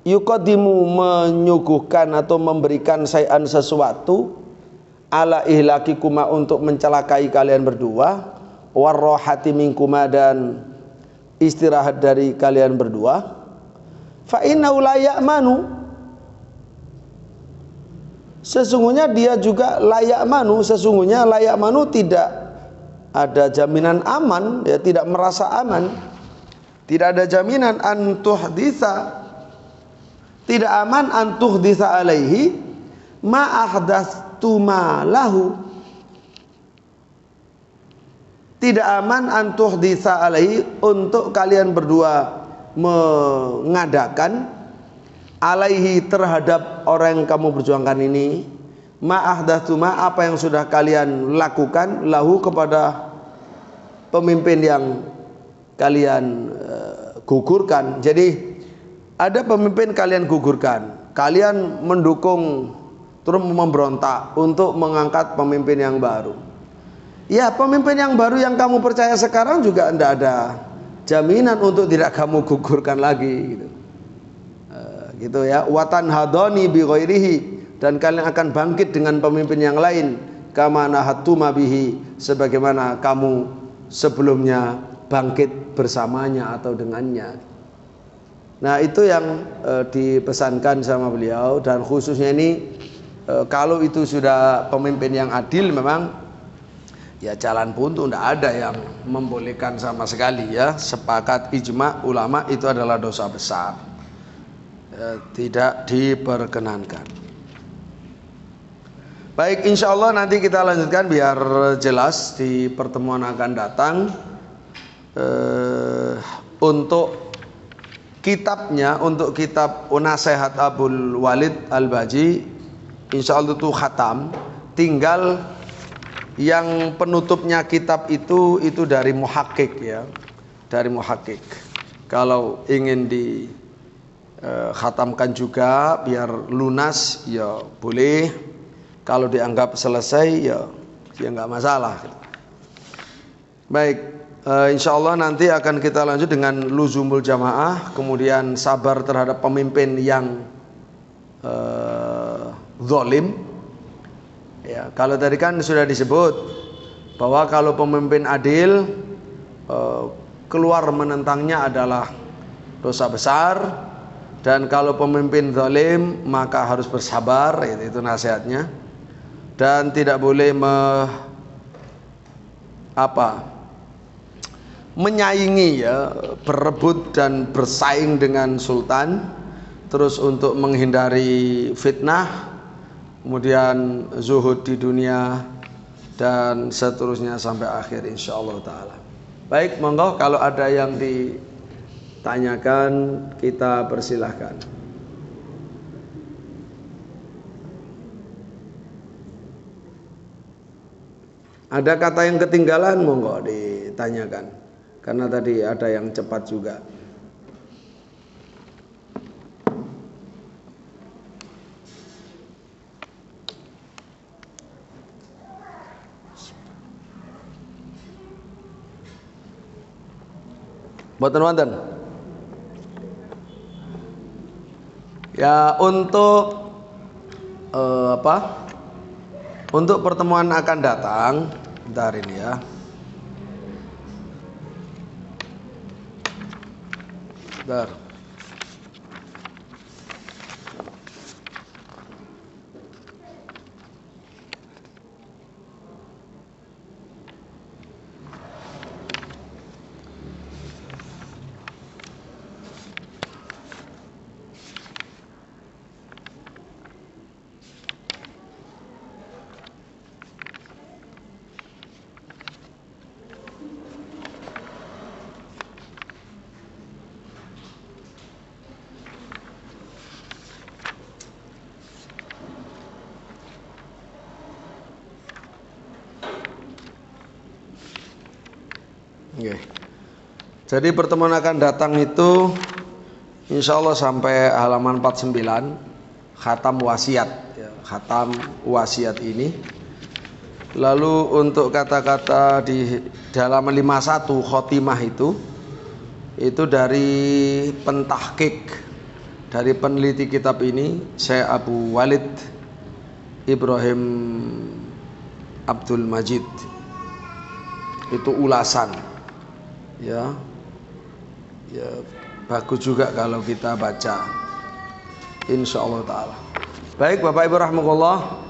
yuqaddimu, menyuguhkan atau memberikan syai'an, sesuatu, ala ihlakikuma, untuk mencelakai kalian berdua, wa rahati minkuma, dan istirahat dari kalian berdua. Fa innahu la ya'manu, sesungguhnya dia juga layak manu, sesungguhnya layak manu tidak ada jaminan aman, ya, tidak merasa aman, tidak ada jaminan antuhditsa, tidak aman antuhditsa alaihi ma ahdatstu ma lahu, Tidak aman antuhditsa alaihi, untuk kalian berdua mengadakan alaihi terhadap orang yang kamu perjuangkan ini, ma'ahdatsuma, apa yang sudah kalian lakukan, lahu kepada pemimpin yang kalian gugurkan. Jadi ada pemimpin kalian gugurkan, kalian mendukung terus memberontak untuk mengangkat pemimpin yang baru. Ya, pemimpin yang baru yang kamu percaya sekarang juga tidak ada jaminan untuk tidak kamu gugurkan lagi gitu. Gitu ya, watan hadoni bi ghairihi, dan kalian akan bangkit dengan pemimpin yang lain, kama nahattuma bihi, sebagaimana kamu sebelumnya bangkit bersamanya atau dengannya. Nah, itu yang dipesankan sama beliau, dan khususnya ini kalau itu sudah pemimpin yang adil, memang ya jalan buntu, tidak ada yang membolehkan sama sekali ya. Sepakat ijma ulama itu adalah dosa besar, tidak diperkenankan. Baik, insya Allah nanti kita lanjutkan biar jelas di pertemuan akan datang. Untuk kitabnya, untuk kitab Nasihat Abul Walid Al-Baji, insya Allah itu khatam. Tinggal yang penutupnya kitab itu dari muhakkik ya, dari muhakkik. Kalau ingin di khatamkan juga biar lunas ya boleh, kalau dianggap selesai ya nggak masalah. Baik, insya Allah nanti akan kita lanjut dengan luzumul jamaah, kemudian sabar terhadap pemimpin yang zalim. Ya, kalau tadi kan sudah disebut bahwa kalau pemimpin adil keluar menentangnya adalah dosa besar, dan kalau pemimpin zalim maka harus bersabar, itu nasihatnya, dan tidak boleh menyaingi ya, berebut dan bersaing dengan sultan, terus untuk menghindari fitnah, kemudian zuhud di dunia dan seterusnya sampai akhir insyaallah taala. Baik, monggo kalau ada yang ditanyakan kita persilahkan. Ada kata yang ketinggalan, monggo ditanyakan, karena tadi ada yang cepat juga. Mboten wonten. Ya, untuk untuk pertemuan akan datang, bentar ini ya. Bentar. Okay. Jadi pertemuan akan datang itu insya Allah sampai halaman 49, khatam wasiat ya, khatam wasiat ini. Lalu untuk kata-kata di halaman 51 khotimah itu dari pentahqiq, dari peneliti kitab ini, Syekh Abu Walid Ibrahim Abdul Majid. Itu ulasan ya bagus juga kalau kita baca insyaallah taala. Baik Bapak Ibu rahimakumullah,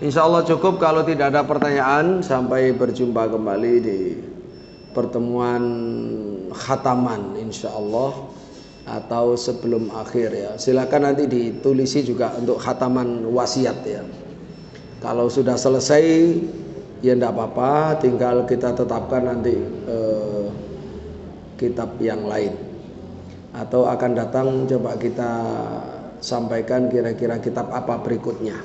insyaallah cukup kalau tidak ada pertanyaan. Sampai berjumpa kembali di pertemuan khataman insyaallah, atau sebelum akhir ya. Silakan nanti ditulisi juga untuk khataman wasiat ya. Kalau sudah selesai ya tidak apa-apa, tinggal kita tetapkan nanti kitab yang lain, atau akan datang coba kita sampaikan kira-kira kitab apa berikutnya.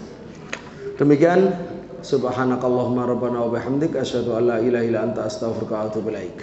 Demikian, subhanakallahumma rabbana wa bihamdik asyhadu an la ilaha illa anta astaghfiruka wa atubu ilaik.